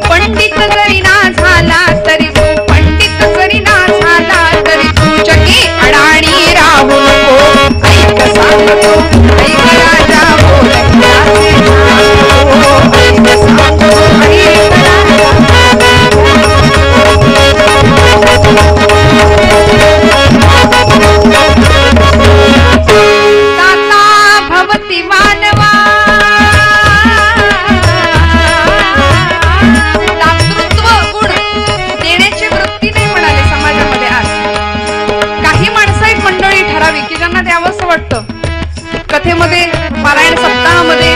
पंडित जरी ना झाला तरी तू, पंडित जरी ना झाला तरी तू जगी अडाणी राहू नको. ऐक सांगतो, ऐक राजा भवती मानवा. दातृत्व गुण देण्याची वृत्ती नाही म्हणाले समाजामध्ये आज. काही माणसं एक मंडळी ठरावी की ज्यांना द्यावंसं वाटतं. कथेमध्ये, पारायण सप्ताहामध्ये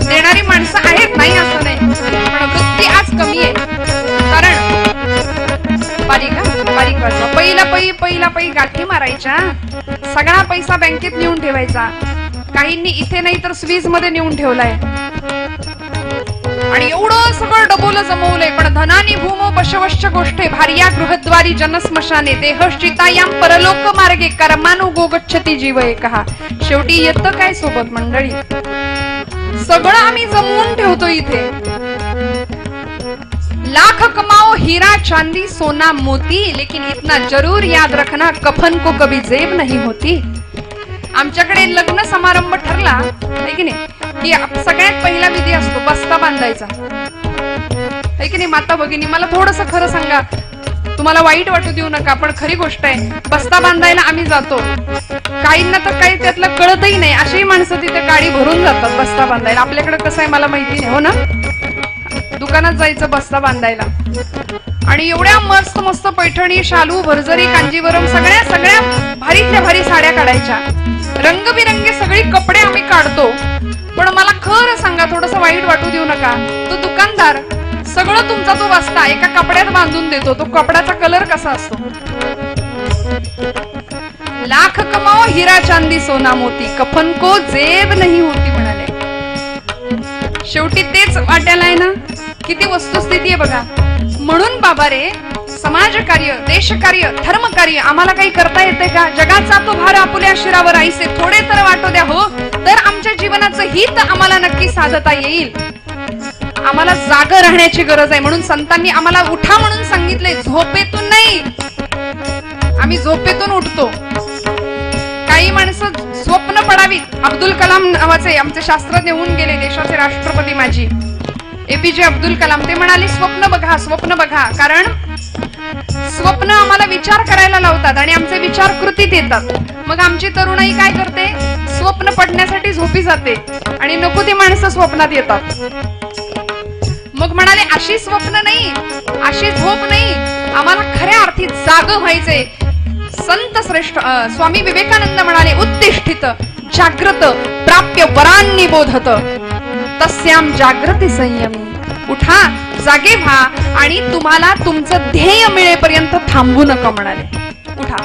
देणारी माणसं आहेत, नाही असं नाही, पण वृत्ती आज कमी आहे. कारण बारीक वाजवा. पहिला पै गाठी मारायच्या, सगळा पैसा बँकेत नेऊन ठेवायचा. काहींनी इथे नाही तर स्वीज मध्ये नेऊन ठेवलाय आणि एवढं सगळं डबोलं जमवलंय. पण धनानी भूमो पशवश्च गोष्टे भार्या गृहद्वारी जनस्मशाने देहश्चितायाम परलोक मार्गे कर्मानु गोगच्छति जीव एकहा. शेवटी येतं काय सोबत मंडळी? सगळं आम्ही जमवून ठेवतो इथे. लाख कमाओ हीरा चांदी सोना मोती, लेकिन इतना जरूर याद रखना कफन को कभी जेब नहीं होती. आमच्याकडे लग्न समारंभ ठरला आहे की नाही, की सगळ्यात पहिला विधी असतो बस्ता बांधायचा, आहे की नाही माता भगिनी? मला थोडस खरं सांगा, तुम्हाला वाईट वाटू देऊ नका, पण खरी गोष्ट आहे. बस्ता बांधायला आम्ही जातो, काहींना तर काही त्यातलं कळतही नाही, अशीही माणसं तिथे काडी भरून जातात बस्ता बांधायला. आपल्याकडे कसं आहे मला माहिती नाही, हो ना? दुकानात जायचं बस्ता बांधायला आणि एवढ्या मस्त मस्त पैठणी, शालू, भरजरी, कांजीवरम सगळ्या भारीतल्या भारी साड्या काढायच्या, रंगबिरंगी सगळी कपडे आम्ही काढतो. पण मला खरं सांगा, थोडस वाईट वाटू देऊ नका, तो दुकानदार सगळं तुमचा तो बस्ता एका कपड्यात बांधून देतो. तो कपड्याचा कलर कसा असतो? लाख कमाओ हीरा चांदी सोना मोती, कफन को जेब नहीं होती म्हणाले. शेवटी तेच वाट्याला आहे ना. किती वस्तुस्थिती आहे बघा. म्हणून बाबा रे, समाजकार्य, देशकार्य, धर्मकार्य आम्हाला काही करता येते का? जगाचा तो भार आपुल्या शिरावर आईसे थोडे तर वाटू द्या हो, तर आमच्या जीवनाचं हित आम्हाला नक्की साधता येईल. आम्हाला जागं राहण्याची गरज आहे. म्हणून संतांनी आम्हाला उठा म्हणून सांगितले, झोपेतून नाही. आम्ही झोपेतून उठतो. काही माणसं स्वप्न पडावीत. अब्दुल कलाम नावाचे आमचे शास्त्रज्ञ होऊन गेले, देशाचे राष्ट्रपती माजी APJ अब्दुल कलाम, ते म्हणाले स्वप्न बघा, स्वप्न बघा. कारण स्वप्न आम्हाला विचार करायला लावतात आणि आमचे विचार कृतीत येतात. मग आमची तरुणाई काय करते? स्वप्न पडण्यासाठी झोपी जाते आणि नको ती माणसं स्वप्नात येतात. मग म्हणाले अशी स्वप्न नाही, अशी झोप नाही, आम्हाला खऱ्या अर्थी जाग व्हायचे. संत श्रेष्ठ स्वामी विवेकानंद म्हणाले उत्तिष्ठित जागृत प्राप्य वरांनी बोधत तस्याम जागृती संयमी. उठा, जागे व्हा आणि तुम्हाला तुमचं ध्येय मिळेपर्यंत थांबू नका म्हणाले. उठा.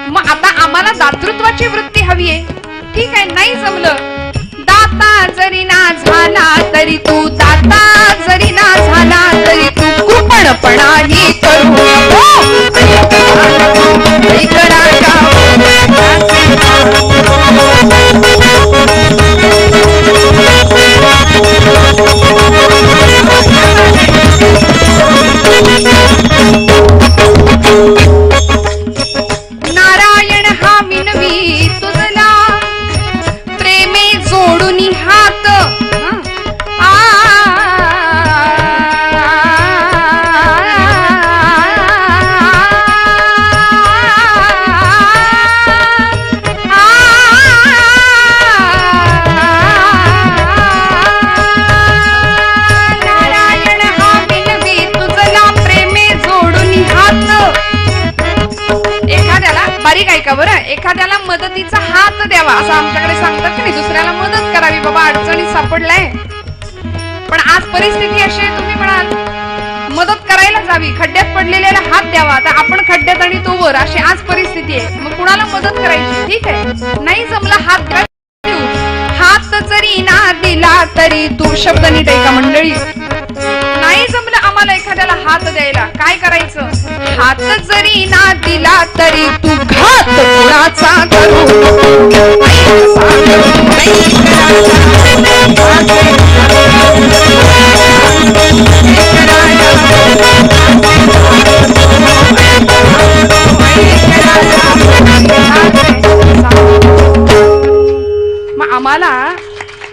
मग आता आम्हाला दातृत्वाची वृत्ती हवी आहे. ठीक आहे, नाही जमलं, दाता जरी ना झाला तरी तू, दाता जरी ना झाला तरी तू कृपणपणाही करू नारायण हा विनवी तुझला प्रेमे जोडून हात. बारीक ऐका बरं, एखाद्याला मदतीचा हात द्यावा असं आमच्याकडे सांगतात की नाही, दुसऱ्याला मदत करावी, बाबा अडचणीत सापडलाय. पण आज परिस्थिती अशी आहे, तुम्ही म्हणाल मदत करायला जावी, खड्ड्यात पडलेल्याला हात द्यावा, तर आपण खड्ड्यात आणि तो वर, अशी आज परिस्थिती आहे. मग कुणाला मदत करायची? ठीक आहे, नाही जमला हात देऊ, हात जरी ना दिला तरी तू. शब्द नीट ऐका मंडळी, नाही जमलं आम्हाला एखाद्याला हात द्यायला, काय करायचं? हात जरी ना दिला तरी तू घात कोणाचा करू. मग आम्हाला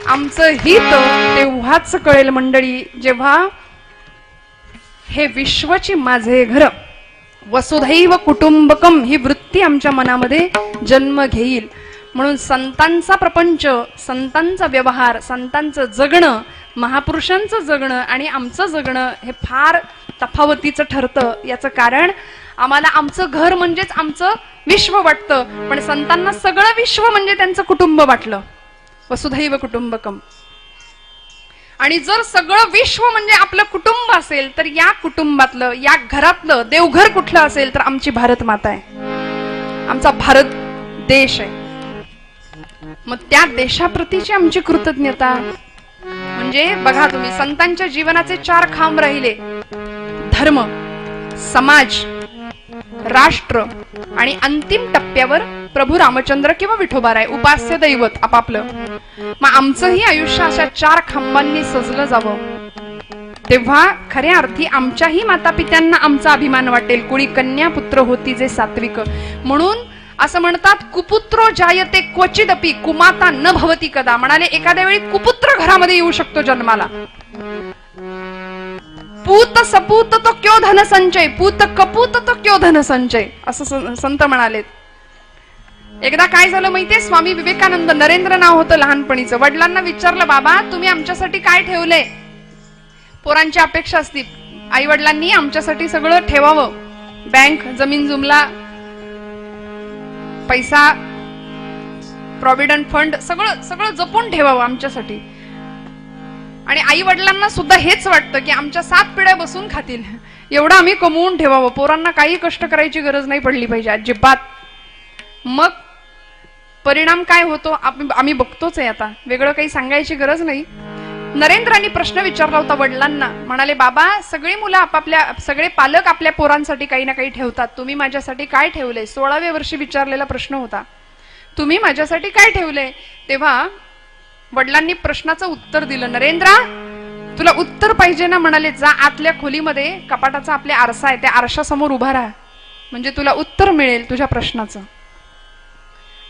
आमचं हित तेव्हाच कळेल मंडळी, जेव्हा हे विश्वची माझे घर, वसुधैव कुटुंबकम ही वृत्ती आमच्या मनामध्ये जन्म घेईल. म्हणून संतांचा प्रपंच, संतांचा व्यवहार, संतांचं जगणं, महापुरुषांचं जगणं आणि आमचं जगणं हे फार तफावतीचं ठरतं. याचं कारण आम्हाला आमचं घर म्हणजेच आमचं विश्व वाटतं, पण संतांना सगळं विश्व म्हणजे त्यांचं कुटुंब वाटलं. वसुधैव कुटुंबकम. आणि जर सगळं विश्व म्हणजे आपलं कुटुंब असेल, तर या कुटुंबातलं, या घरातलं देवघर कुठलं असेल तर आमची भारत माता आहे, आमचा भारत देश आहे. मग त्या देशाप्रतीची आमची कृतज्ञता म्हणजे बघा तुम्ही, संतांच्या जीवनाचे 4 खांब राहिले: धर्म, समाज, राष्ट्र आणि अंतिम टप्प्यावर प्रभू रामचंद्र किंवा विठोबाराय, उपास्य दैवत आपापलं. मग आमचंही आयुष्य अशा 4 खांबांनी सजलं जावं, तेव्हा खऱ्या अर्थी आमच्याही माता पित्यांना आमचा अभिमान वाटेल. कुणी कन्या पुत्र होती जे सात्विक. म्हणून असं म्हणतात, कुपुत्रो जायते क्वचिदपि कुमाता न भवती कदा. म्हणाले एखाद्या वेळी कुपुत्र घरामध्ये येऊ शकतो जन्माला. पूत सपूत तो क्यो धन संचय, पूत कपूत तो क्यो धन संचय, असं संत म्हणाले. एकदा काय झालं माहितीये, स्वामी विवेकानंद, नरेंद्र नाव होतं लहानपणीचं, वडिलांना विचारलं, बाबा तुम्ही आमच्यासाठी काय ठेवलंय? पोरांची अपेक्षा असती, आई वडिलांनी आमच्यासाठी सगळं ठेवावं, बँक, जमीन जुमला, पैसा, प्रॉव्हिडंट फंड, सगळं सगळं जपून ठेवावं आमच्यासाठी. आणि आई वडिलांना सुद्धा हेच वाटतं की आमच्या 7 पिढ्या बसून खातील, एवढं आम्ही कमवून ठेवावं, पोरांना काही कष्ट करायची गरज नाही पडली पाहिजे अजिबात. मग परिणाम काय होतो आम्ही बघतोच आहे, आता वेगळं काही सांगायची गरज नाही. नरेंद्रांनी प्रश्न विचारला होता वडिलांना, म्हणाले, बाबा सगळी मुलं आपापल्या, सगळे पालक आपल्या पोरांसाठी काही ना काही ठेवतात, तुम्ही माझ्यासाठी काय ठेवलंय? 16व्या वर्षी विचारलेला प्रश्न होता, तुम्ही माझ्यासाठी काय ठेवलंय? तेव्हा वडिलांनी प्रश्नाचं उत्तर दिलं, नरेंद्रा तुला उत्तर पाहिजे ना? म्हणाले, जा आतल्या खोलीमध्ये कपाटाचा आपल्या आरसा आहे, त्या आरशासमोर उभा राहा, म्हणजे तुला उत्तर मिळेल तुझ्या प्रश्नाचं.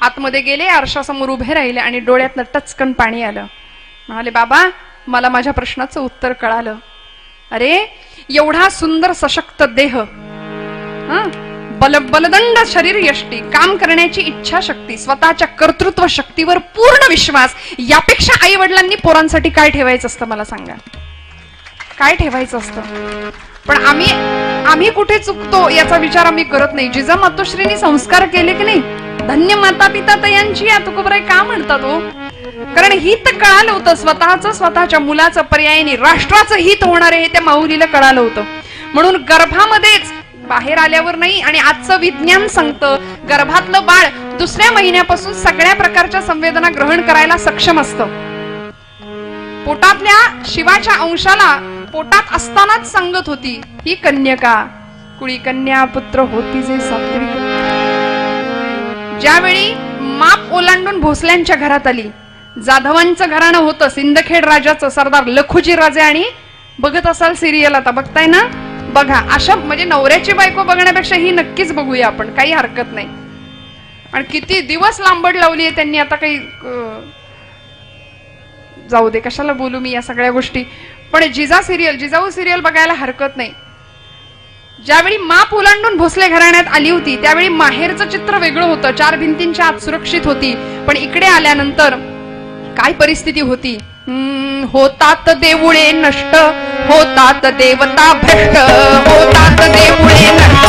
आतमध्ये गेले, आरशासमोर उभे राहिले आणि डोळ्यातनं टचकन पाणी आलं. म्हणाले, बाबा मला माझ्या प्रश्नाचं उत्तर कळालं. अरे एवढा सुंदर सशक्त देह, बलदंड शरीर यष्टी, काम करण्याची इच्छा शक्ती, स्वतःच्या कर्तृत्व शक्तीवर पूर्ण विश्वास, यापेक्षा आई वडिलांनी पोरांसाठी काय ठेवायचं असतं मला सांगा? काय ठेवायचं असतं? पण आम्ही कुठे चुकतो याचा विचार आम्ही करत नाही. जिजा मातोश्रींनी संस्कार केले की नाही, धन्य माता पिता तयांची या तुकोबराय का म्हणतात हो? कारण हित कळालं होतं स्वतःचं, स्वतःच्या मुलाचं, पर्यायाने राष्ट्राचं हित होणार आहे हे त्या माऊलीला कळालं होतं. म्हणून गर्भामध्येच, बाहेर आल्यावर नाही. आणि आजचं विज्ञान सांगतं गर्भातलं बाळ दुसऱ्या महिन्यापासून सगळ्या प्रकारच्या संवेदना ग्रहण करायला सक्षम असतं. पोटातल्या शिवाच्या अंशाला पोटात असतानाच सांगत होती ही कन्यका कुळी कन्या पुत्र होती जे सात्विक. ज्यावेळी माप ओलांडून भोसल्यांच्या घरात आली, जाधवांचं घराणं होतं, सिंदखेड राजाचं, सरदार लखुजी राजे. आणि बघत असाल सिरियल, आता बघताय ना, बघा. अशा म्हणजे नवऱ्याची बायको बघण्यापेक्षा ही नक्कीच बघूया आपण, काही हरकत नाही. आणि किती दिवस लांबड लावली आहे त्यांनी, आता काही जाऊ दे, कशाला बोलू मी या सगळ्या गोष्टी. पण जिजाऊ सिरियल बघायला हरकत नाही. ज्यावेळी माप ओलांडून भोसले घराण्यात आली होती त्यावेळी माहेरचं चित्र वेगळं होतं, 4 भिंतींच्या आत सुरक्षित होती. पण इकडे आल्यानंतर काय परिस्थिती होती? होतात देऊळे नष्ट, होतात देवता भ्रष्ट, होतात देऊळे नष्ट,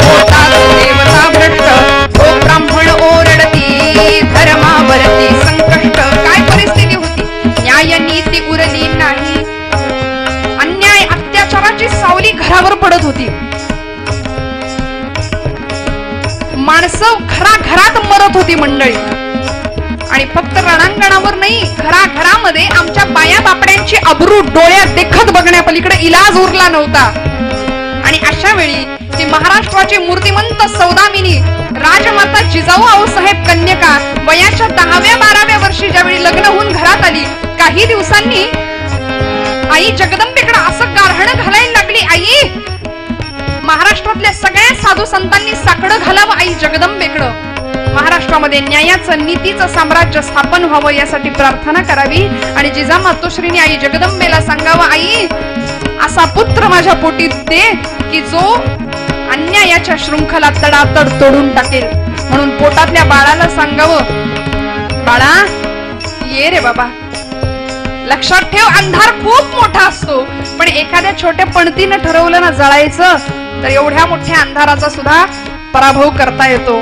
होतात देवता भ्रष्ट, हो ब्राह्मण ओरडती धर्मावरती संकष्ट. काय परिस्थिती होती? न्याय नीती उरली नाही, अन्याय अत्याचाराची सावली घरावर पडत होती. माणसं घराघरात मरत होती मंडळी. आणि फक्त रणांगणावर नाही, घराघरामध्ये आमच्या बाया बापड्यांची अब्रू डोळ्यात देखत बघण्यापलीकडे इलाज उरला नव्हता. आणि अशा वेळी ती महाराष्ट्राची मूर्तिमंत सौदामिनी राजमाता जिजाऊ आऊसाहेब कन्यका वयाच्या 10व्या-12व्या वर्षी ज्यावेळी लग्न होऊन घरात आली, काही दिवसांनी आई जगदंबेकडे असं गारहाण घालायला लागली. आई, महाराष्ट्रातल्या सगळ्या साधू संतांनी साकडं घालावं आई जगदंबेकडं. महाराष्ट्रामध्ये न्यायाचं नीतीचं साम्राज्य स्थापन व्हावं यासाठी प्रार्थना करावी. आणि जिजा मातोश्रींनी आई जगदंबेला सांगावं, आई असा पुत्र माझ्या पोटी दे की जो अन्यायाच्या शृंखला तडातड तोडून टाकेल. म्हणून पोटातल्या बाळाला सांगावं, बाळा ये रे बाबा. लक्षात ठेव, अंधार खूप मोठा असतो, पण एखाद्या छोट्या पणतीनं ठरवलं ना जळायचं तर एवढ्या मोठ्या अंधाराचा सुद्धा पराभव करता येतो.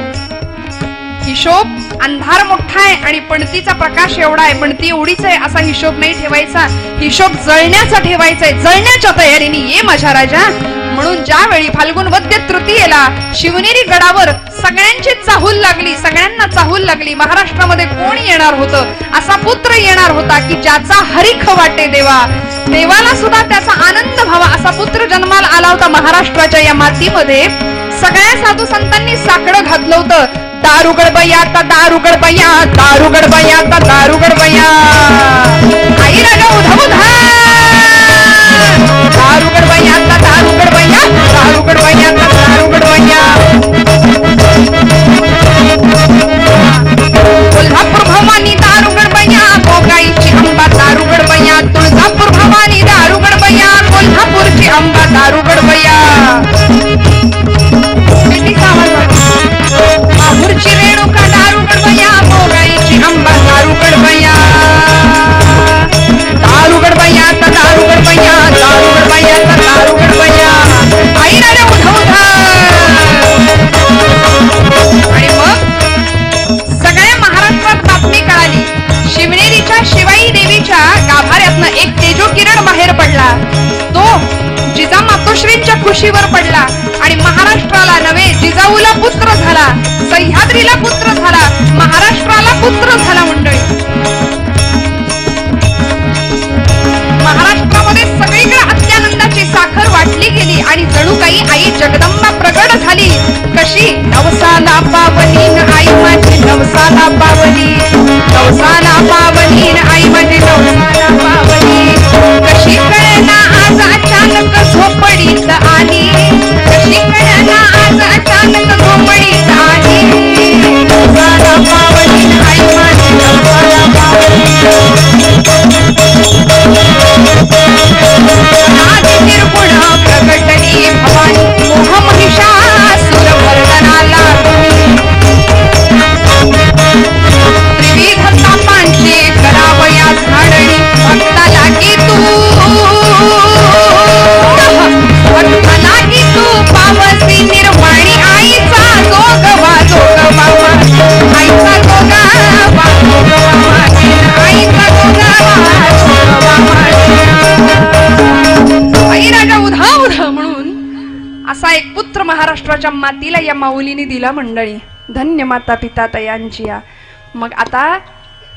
हिशोब अंधार मोठा आहे आणि पणतीचा प्रकाश एवढा आहे, पणती एवढीच आहे असा हिशोब नाही ठेवायचा. हिशोब जळण्याचा ठेवायचा आहे, जळण्याच्या तयारीने ये माझ्या राजा. म्हणून ज्यावेळी फाल्गुन वद्य तृतीयेला शिवनेरी गडावर सगळ्यांची चाहूल लागली, सगळ्यांना चाहूल लागली, महाराष्ट्रामध्ये कोण येणार होतं? असा पुत्र येणार होता की ज्याचा हरिख वाटे देवा, देवाला सुद्धा त्याचा आनंद व्हावा असा पुत्र जन्माला आला होता. महाराष्ट्राच्या या मातीमध्ये सगळ्या साधू संतांनी साकडं घातलं होतं. दारुगड बया ता दारुगड बया, दारुगड बया ता दारुगड बया, आई राजा उधा उधा, दारुगड बया ता दारुगड बया, दारुगड बया ता दारुगड बया. कोल्हापूर भवानी दारुगड बया, गोगाईची अंबा दारुगड बया, तुळजापूर भवानी दारुगड बया, कोल्हापूरची अंबा दारुगड बया. माहूरची रेणुका दारुगड बया, मोगाईची अंबा दारुगड बया, दारुगड बया ता दारुगड बया, दारुगड बया ता दारुगड बया, आई राजा उधा उधा. आणि मग सगळ्या महाराष्ट्रात बातमी कळाली. शिवनेरीच्या शिवाई देवीच्या गाभाऱ्यातनं एक तेजोकिरण बाहेर पडला. तो जिजा मातोश्रींच्या खुशीवर पडला आणि महाराष्ट्राला नव्हे जिजाऊला पुत्र झाला, सह्याद्रीला पुत्र झाला, महाराष्ट्राला पुत्र झाला. मंडळी, महाराष्ट्रामध्ये सगळीकडे अत्यानंदाची साखर वाटली गेली आणि जणू काही आई जगदंबा प्रगट झाली. कशी? नवसाला पावनीन आई माझी, नवसाला पावनी, नवसाला पावनीन आई माझी, नवसाला पावनी. कशी कळना आज अचानक झोपडीत आली, कशी कळना आज अचानक झोपडीत आली. नवसाला पावनीन आई माझी, नवसाला पावनी. आदि निर्गुण असा एक पुत्र महाराष्ट्राच्या मातीला या माऊलीने दिला मंडळी. धन्य माता पिता तयांची या. मग आता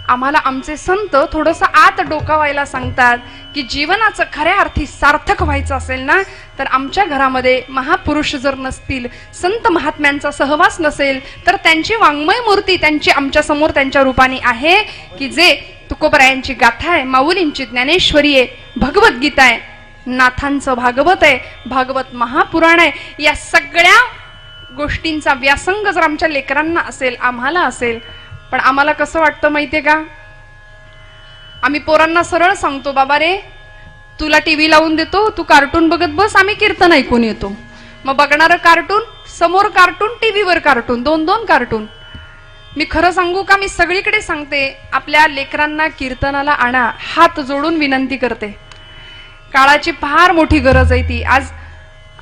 आम्हाला आमचे संत थोडस आत डोकावायला सांगतात की जीवनाचं खऱ्या अर्थी सार्थक व्हायचं असेल ना, तर आमच्या घरामध्ये महापुरुष जर नसतील, संत महात्म्यांचा सहवास नसेल, तर त्यांची वाङ्मय मूर्ती त्यांची आमच्या समोर त्यांच्या रूपाने आहे की जे तुकोबरायांची गाथा आहे, माऊलींची ज्ञानेश्वरी आहे, भगवद्गीता आहे, नाथांचं भागवत आहे, भागवत महापुराण आहे. या सगळ्या गोष्टींचा व्यासंग जर आमच्या लेकरांना असेल, आम्हाला असेल, पण आम्हाला कसं वाटतं माहितीये का, आम्ही पोरांना सरळ सांगतो, बाबा रे तुला टीव्ही लावून देतो, तू कार्टून बघत बस, आम्ही कीर्तन ऐकून येतो. मग बघणारं कार्टून, समोर कार्टून, टीव्हीवर कार्टून, दोन दोन कार्टून. मी खरं सांगू का, मी सगळीकडे सांगते, आपल्या लेकरांना कीर्तनाला आणा, हात जोडून विनंती करते. काळाची फार मोठी गरज आहे ती. आज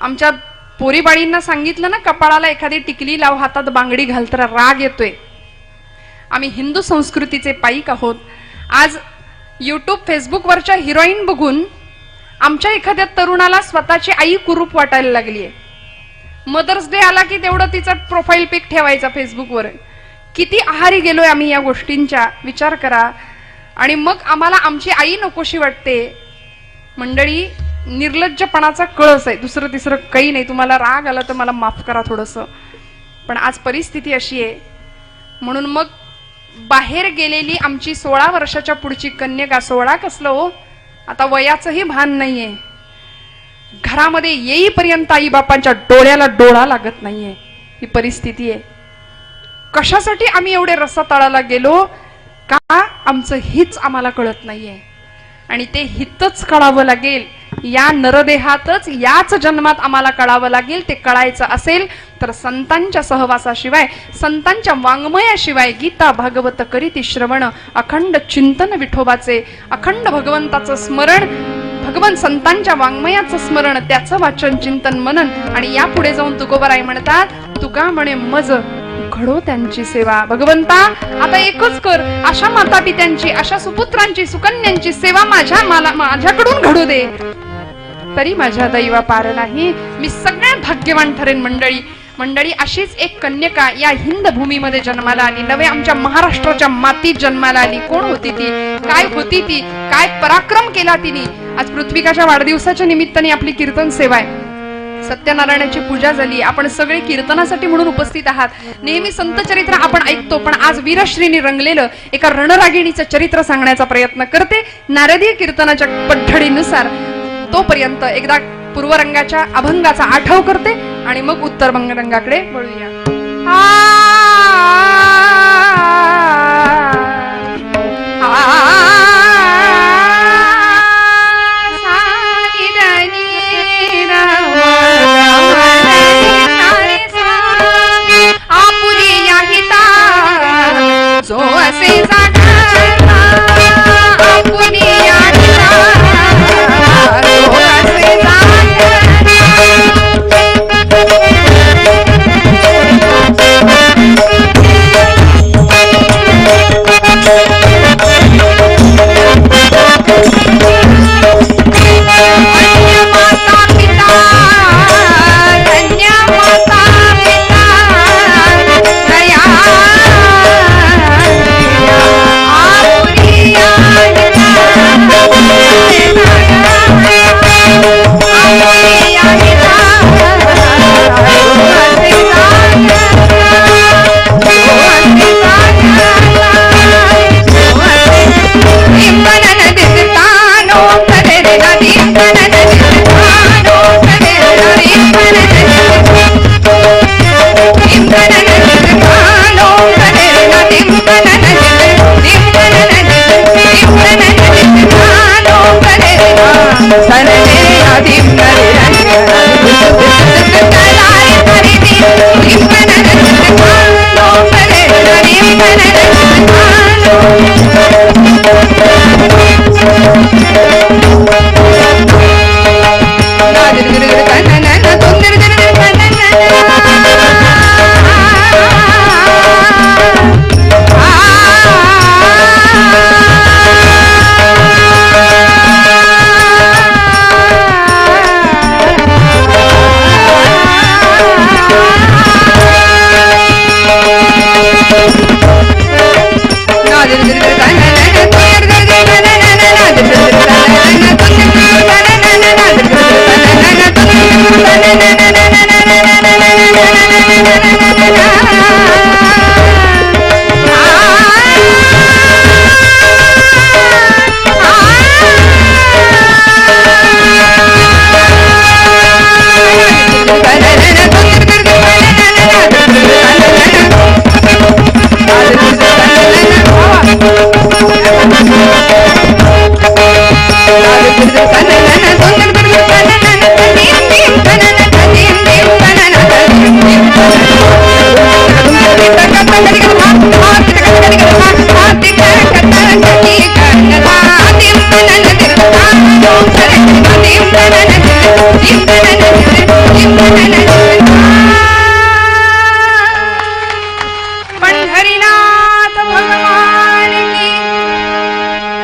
आमच्या पोरीबाळींना सांगितलं ना, कपाळाला एखादी टिकली लाव, हातात बांगडी घाल, तर राग येतोय. आम्ही हिंदू संस्कृतीचे पाईक आहोत. आज युट्यूब फेसबुकवरच्या हिरोईन बघून आमच्या एखाद्या तरुणाला स्वतःची आई कुरूप वाटायला लागलीये. मदर्स डे आला की तेवढं तिचा प्रोफाईल पिक ठेवायचा फेसबुकवर. किती आहारी गेलोय आम्ही या गोष्टींच्या, विचार करा. आणि मग आम्हाला आमची आई नकोशी वाटते. मंडळी, निर्लज्जपणाचा कळस आहे, दुसरं तिसरं काही नाही. तुम्हाला राग आला तर मला माफ करा थोडस, पण आज परिस्थिती अशी आहे. म्हणून मग बाहेर गेलेली आमची 16 वर्षाच्या पुढची कन्यका, 16 कसलं हो, आता वयाचंही भान नाहीये, घरामध्ये येईपर्यंत आई बापांच्या डोळ्याला डोळा लागत नाहीये. ही परिस्थिती आहे. कशासाठी आम्ही एवढे रसातळाला गेलो? का आमचं हितच आम्हाला कळत नाहीये. आणि ते हितच कळावं लागेल, या नरदेहातच, याच जन्मात आम्हाला कळावं लागेल. ते कळायचं असेल तर संतांच्या सहवासाशिवाय, संतांच्या वाङ्मयाशिवाय, गीता भागवत करीती श्रवण, अखंड चिंतन विठोबाचे, अखंड भगवंताचं स्मरण, भगवंत संतांच्या वाङ्मयाचं स्मरण, त्याचं वाचन चिंतन मनन. आणि यापुढे जाऊन तुकोबाराय म्हणतात, तुका म्हणे मज घडो त्यांची सेवा. भगवंता आता एकच कर, अशा माता पित्यांची, अशा सुपुत्रांची, सुकन्यांची सेवा माझ्याकडून घडू दे, तरी माझ्या दैवा पार नाही. मी सगळ्यात भाग्यवान ठरेन. मंडळी अशीच एक कन्यका या हिंद भूमीमध्ये जन्माला आली, नवे आमच्या महाराष्ट्राच्या मातीत जन्माला आली. कोण होती ती? काय होती ती? काय पराक्रम केला तिने? आज पृथ्वीकाच्या वाढदिवसाच्या निमित्ताने आपली कीर्तन सेवा आहे, सत्यनारायणाची पूजा झाली. आपण सगळे कीर्तनासाठी म्हणून उपस्थित आहात. नेहमी संत चरित्र आपण ऐकतो, पण आज वीरश्रीने रंगलेलं एका रणरागिणीचं चरित्र सांगण्याचा प्रयत्न करते नारदीय कीर्तनाच्या पद्धतीनुसार. तोपर्यंत एकदा पूर्वरंगाच्या अभंगाचा आठव करते आणि मग उत्तर रंगाकडे वळूया. जो असे जागा आपुनी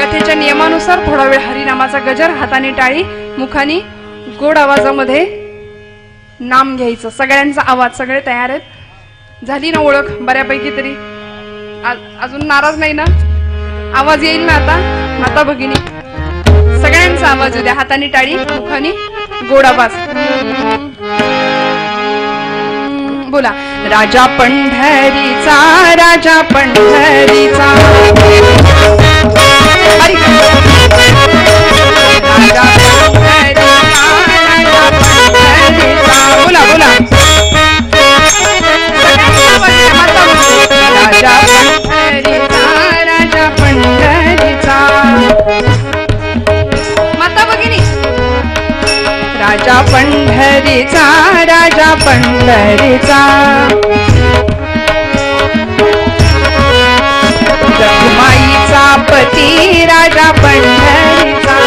कथेच्या नियमानुसार थोडा वेळ हरिनामाचा गजर, हाताने टाळी, मुखाने गोड आवाजामध्ये नाम घ्यायचं. सगळ्यांचा आवाज, सगळे तयार आहेत? झाली ना ओळख बऱ्यापैकी तरी? अजून नाराज नाही ना? आवाज येईल ना आता? माता भगिनी सगळ्यांचा आवाज येऊ द्या. हाताने टाळी, मुखाने गोड आवाज. बोला. राजा पंढरीचा, राजा पंढरीचा, राजा पंढरीचा, बोला बोला. राजा पंढरीचा, राजा पंढरीचा, माता भगिनी. राजा पंढरीचा, राजा पंढरीचा, रखुमाईचा पती राजा पंढरीचा,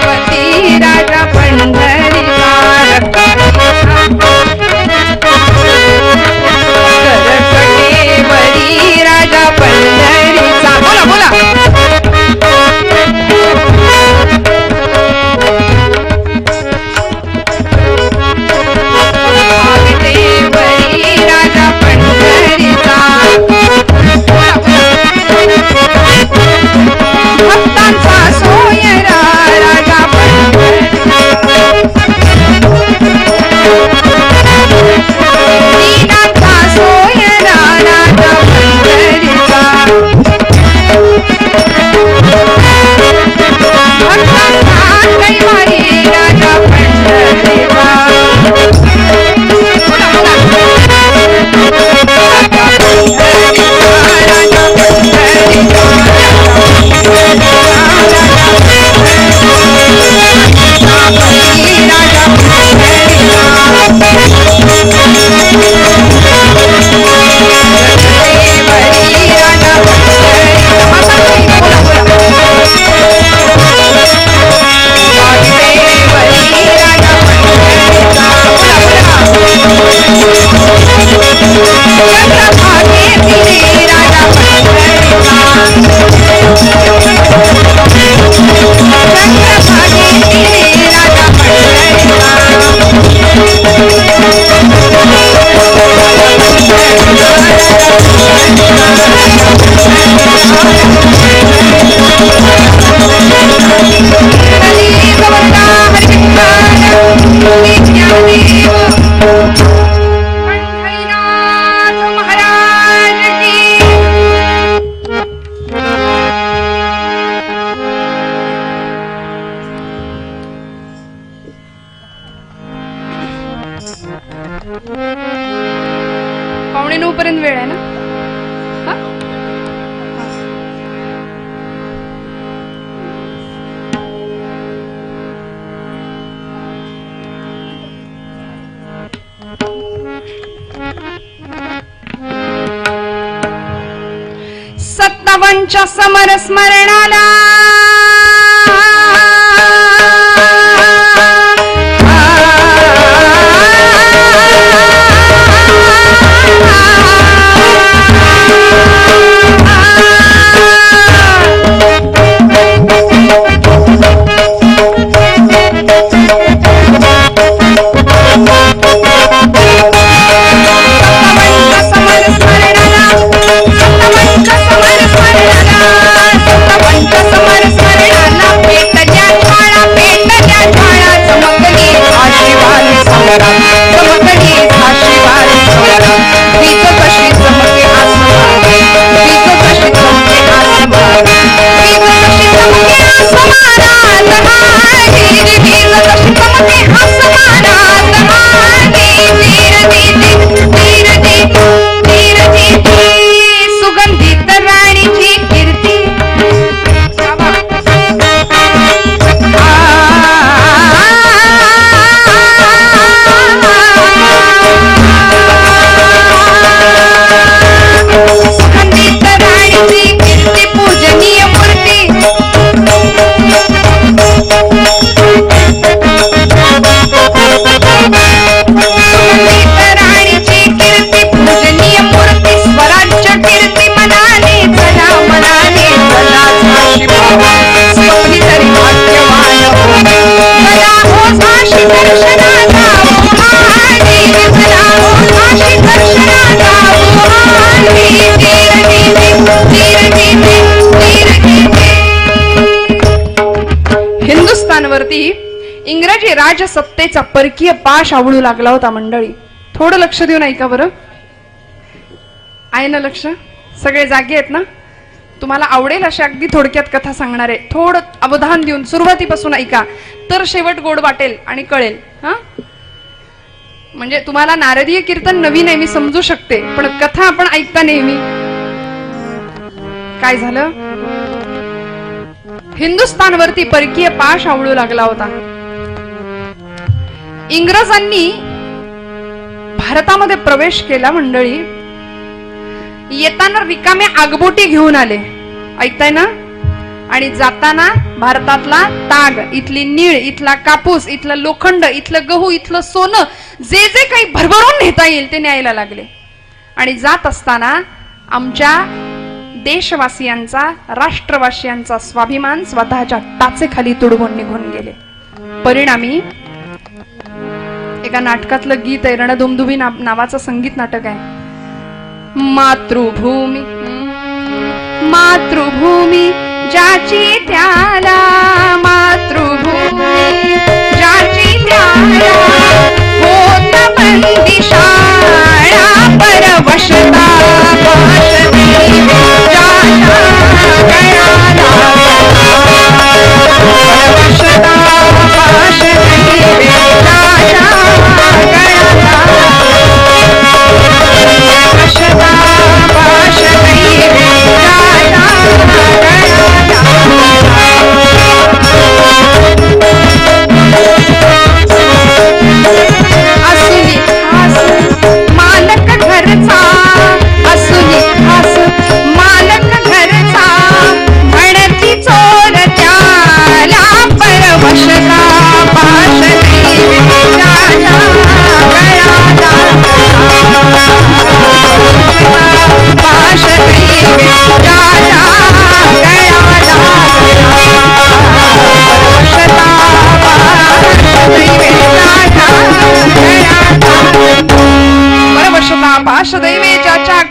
पती राजा पंढरीचा, करकटेवरी राजा पंढरीचा. बोला बोला. भक्तांचा सोयरा राजा पंढरीचा, दीनांचा सोयरा राजा पंढरीचा, भक्तांचा कैवारी राजा पंढरीचा. पावणे 9 पर्यंत वेळ आहे ना? सत्तावनच्या समर स्मरणाला समर सुगंधित राणीची कीर्ती सुगंधित राणीची कीर्ती पूजनीय मूर्ती राणीची कीर्ती पूजनीय मूर्ती स्वराज्य कीर्ती मनाने चला मनाने चला स्वप्नी तरी भाग्यवान चला हो झाशी दर्शनाला चला हो झाशी दर्शनाला हिंदुस्थानवरती इंग्रजी राजसत्तेचा परकीय पाश आवळू लागला होता. मंडळी थोडं लक्ष देऊन ऐका बरं. आहे ना लक्ष? सगळे जागे आहेत ना? तुम्हाला आवडेल अशी अगदी थोडक्यात कथा सांगणार आहे. थोडं अवधान देऊन सुरुवातीपासून ऐका तर शेवट गोड वाटेल आणि कळेल. हा म्हणजे तुम्हाला नारदीय कीर्तन नवीन आहे मी समजू शकते, पण कथा आपण ऐकता नेहमी. काय झालं? हिंदुस्थानवरती परकीय पाश आवळू लागला होता. इंग्रजांनी भारतामध्ये प्रवेश केला. मंडळी येताना रिकामे आगबोटी घेऊन आले, ऐकताय ना? आणि जाताना भारतातला ताग, इथली नीळ, इथला कापूस, इथलं लोखंड, इथलं गहू, इथलं सोनं, जे जे काही भरभरून नेता येईल ते न्यायला लागले. आणि जात असताना आमच्या देशवासियांचा, राष्ट्रवासियांचा स्वाभिमान स्वतःच्या टाचेखाली तुडवून निघून गेले. परिणामी एका नाटकातलं गीत आहे, रणदुमदुमी नावाचं संगीत नाटक आहे. मातृभूमी मातृभूमी ज्याची त्याला, मातृभूमी ज्याची त्याला होत बंदी शाळा परवशता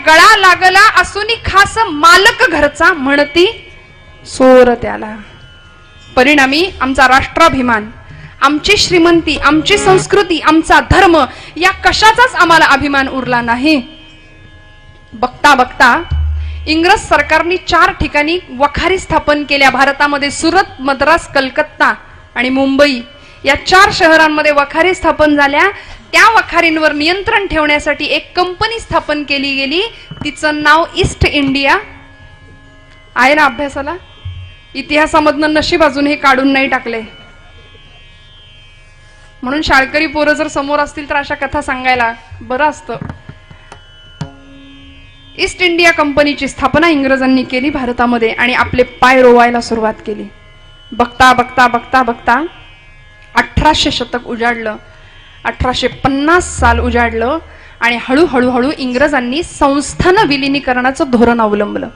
गळा लागला असूनी खास मालक घरचा म्हणती सोर त्याला. परिणामी आमचा राष्ट्राभिमान, आमची श्रीमंती, आमची संस्कृती, आमचा धर्म या कशाचाच आम्हाला अभिमान उरला नाही. बघता बघता इंग्रज सरकारने 4 ठिकाणी वखारी स्थापन केल्या भारतामध्ये. सुरत, मद्रास, कलकत्ता आणि मुंबई या 4 शहरांमध्ये वखारी स्थापन झाल्या. त्या वखारींवर नियंत्रण ठेवण्यासाठी एक कंपनी स्थापन केली गेली. तिचं नाव ईस्ट इंडिया आहे ना. अभ्यासाला इतिहासामधनं नशीब अजून हे काढून नाही टाकले, म्हणून शाळकरी पोरं जर समोर असतील तर अशा कथा सांगायला बरं असतं. ईस्ट इंडिया कंपनीची स्थापना इंग्रजांनी केली भारतामध्ये आणि आपले पाय रोवायला सुरुवात केली. बघता बघता बघता बघता 1800 शतक उजाडलं, 1850 साल उजाडलं आणि हळूहळू इंग्रजांनी संस्थान विलिनीकरणाचं धोरण अवलंबलं.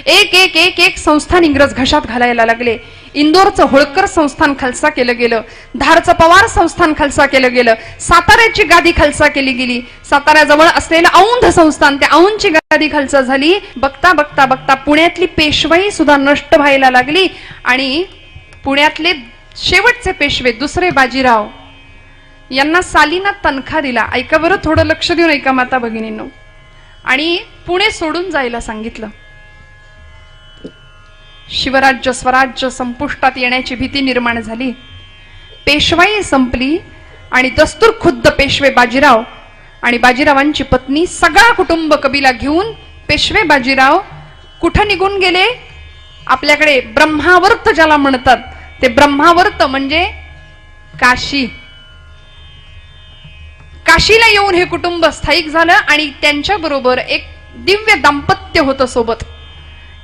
एक एक एक एक संस्थान इंग्रज घशात घालायला लागले. इंदोरचं होळकर संस्थान खालसा केलं गेलं, धारचं पवार संस्थान खालसा केलं गेलं, साताऱ्याची गादी खालसा केली गेली, साताऱ्याजवळ असलेलं औंध संस्थान, त्या औंधची गादी खालसा झाली. बघता बघता बघता पुण्यातली पेशवाई सुद्धा नष्ट व्हायला लागली आणि पुण्यातले शेवटचे पेशवे दुसरे बाजीराव यांना सालीना तनखा दिला. ऐका बरं, थोडं लक्ष देऊन ऐका माता भगिनींनो. आणि पुणे सोडून जायला सांगितलं. शिवराज्य स्वराज्य संपुष्टात येण्याची भीती निर्माण झाली. पेशवाई संपली आणि दस्तूर खुद्द पेशवे बाजीराव आणि बाजीरावांची पत्नी सगळा कुटुंब कबिला घेऊन पेशवे बाजीराव कुठं निघून गेले? आपल्याकडे ब्रह्मावर्त ज्याला म्हणतात ते ब्रह्मावर्त म्हणजे काशी. काशीला येऊन हे कुटुंब स्थायिक झालं आणि त्यांच्या बरोबर एक दिव्य दाम्पत्य होतं सोबत.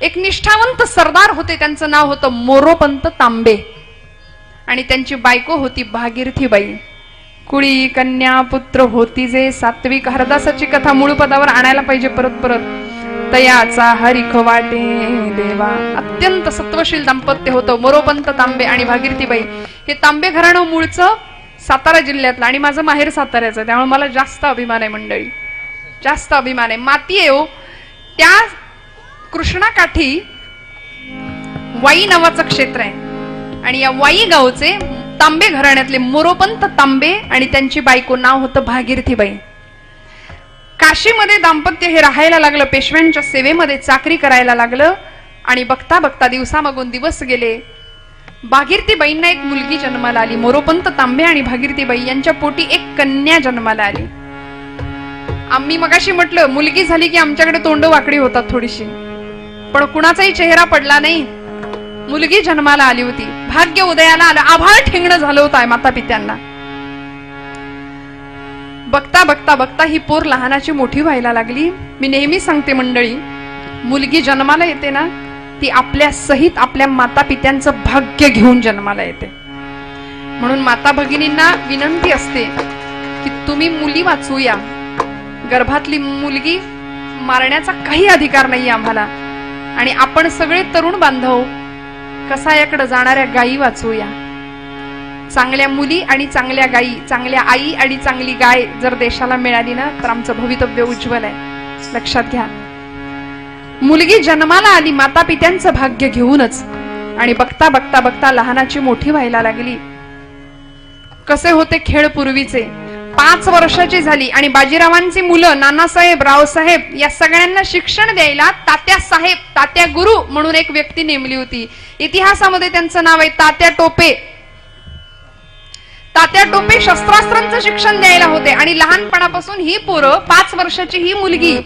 एक निष्ठावंत सरदार होते, त्यांचं नाव होतं मोरोपंत तांबे आणि त्यांची बायको होती भागीरथीबाई. कुळी कन्या पुत्र होती जे सात्विक. हरदासाची कथा मूळ पदावर आणायला पाहिजे परत परत. तयाचा हरिख वाटे देवा. अत्यंत सत्वशील दाम्पत्य होतं मोरोपंत तांबे आणि भागीरथीबाई. हे तांबे घराणं मूळचं सातारा जिल्ह्यातलं आणि माझं माहेर साताऱ्याचं, त्यामुळे मला जास्त अभिमान आहे मंडळी, जास्त अभिमान आहे. माती आहे हो. त्या कृष्णाकाठी वाई नावाचं क्षेत्र आहे आणि या वाई गावचे तांबे घराण्यातले मोरोपंत तांबे आणि त्यांची बायको नाव होतं भागीरथीबाई. काशीमध्ये दाम्पत्य हे राहायला लागलं, पेशव्यांच्या सेवेमध्ये चाकरी करायला लागलं आणि बघता बघता दिवसामागून दिवस गेले. भागीरथीबाईंना एक मुलगी जन्माला आली. मोरोपंत तांबे आणि भागीरथीबाई यांच्या पोटी एक कन्या जन्माला आली. आम्ही मगाशी म्हटलं मुलगी झाली की आमच्याकडे तोंड वाकडी होतात थोडीशी, पण कुणाचाही चेहरा पडला नाही. मुलगी जन्माला आली होती. भाग्य उदयाला आलं. आभाळ ठेंगणं झालं होतं माता पित्यांना. बघता बघता बघता ही पोर लहानाची मोठी व्हायला लागली. मी नेहमी सांगते मंडळी, मुलगी जन्माला येते ना ती आपल्या सहित आपल्या माता पित्यांचं भाग्य घेऊन जन्माला येते. म्हणून माता भगिनींना विनंती असते की तुम्ही मुली वाचूया. गर्भातली मुलगी मारण्याचा काही अधिकार नाही आम्हाला. आणि आपण सगळे तरुण बांधव कसायाकडे जाणाऱ्या गायी वाचूया. चांगल्या मुली आणि चांगल्या गायी, चांगल्या आई आणि चांगली गाय जर देशाला मिळाली ना तर आमचं भवितव्य उज्ज्वल आहे. लक्षात घ्या. मुलगी जन्माला आली माता पित्यांचं भाग्य घेऊनच आणि बघता बघता बघता लहानाची मोठी व्हायला लागली. कसे होते खेळ पूर्वीचे. 5 वर्षाची झाली आणि बाजीरावांची मुलं नानासाहेब, रावसाहेब या सगळ्यांना शिक्षण द्यायला तात्या साहेब, तात्या गुरु म्हणून एक व्यक्ती नेमली होती. इतिहासामध्ये त्यांचं नाव आहे तात्या टोपे. तात्या टोपे शस्त्रास्त्रांचं शिक्षण द्यायला होते आणि लहानपणापासून ही पोरं 5 वर्षाची ही मुलगी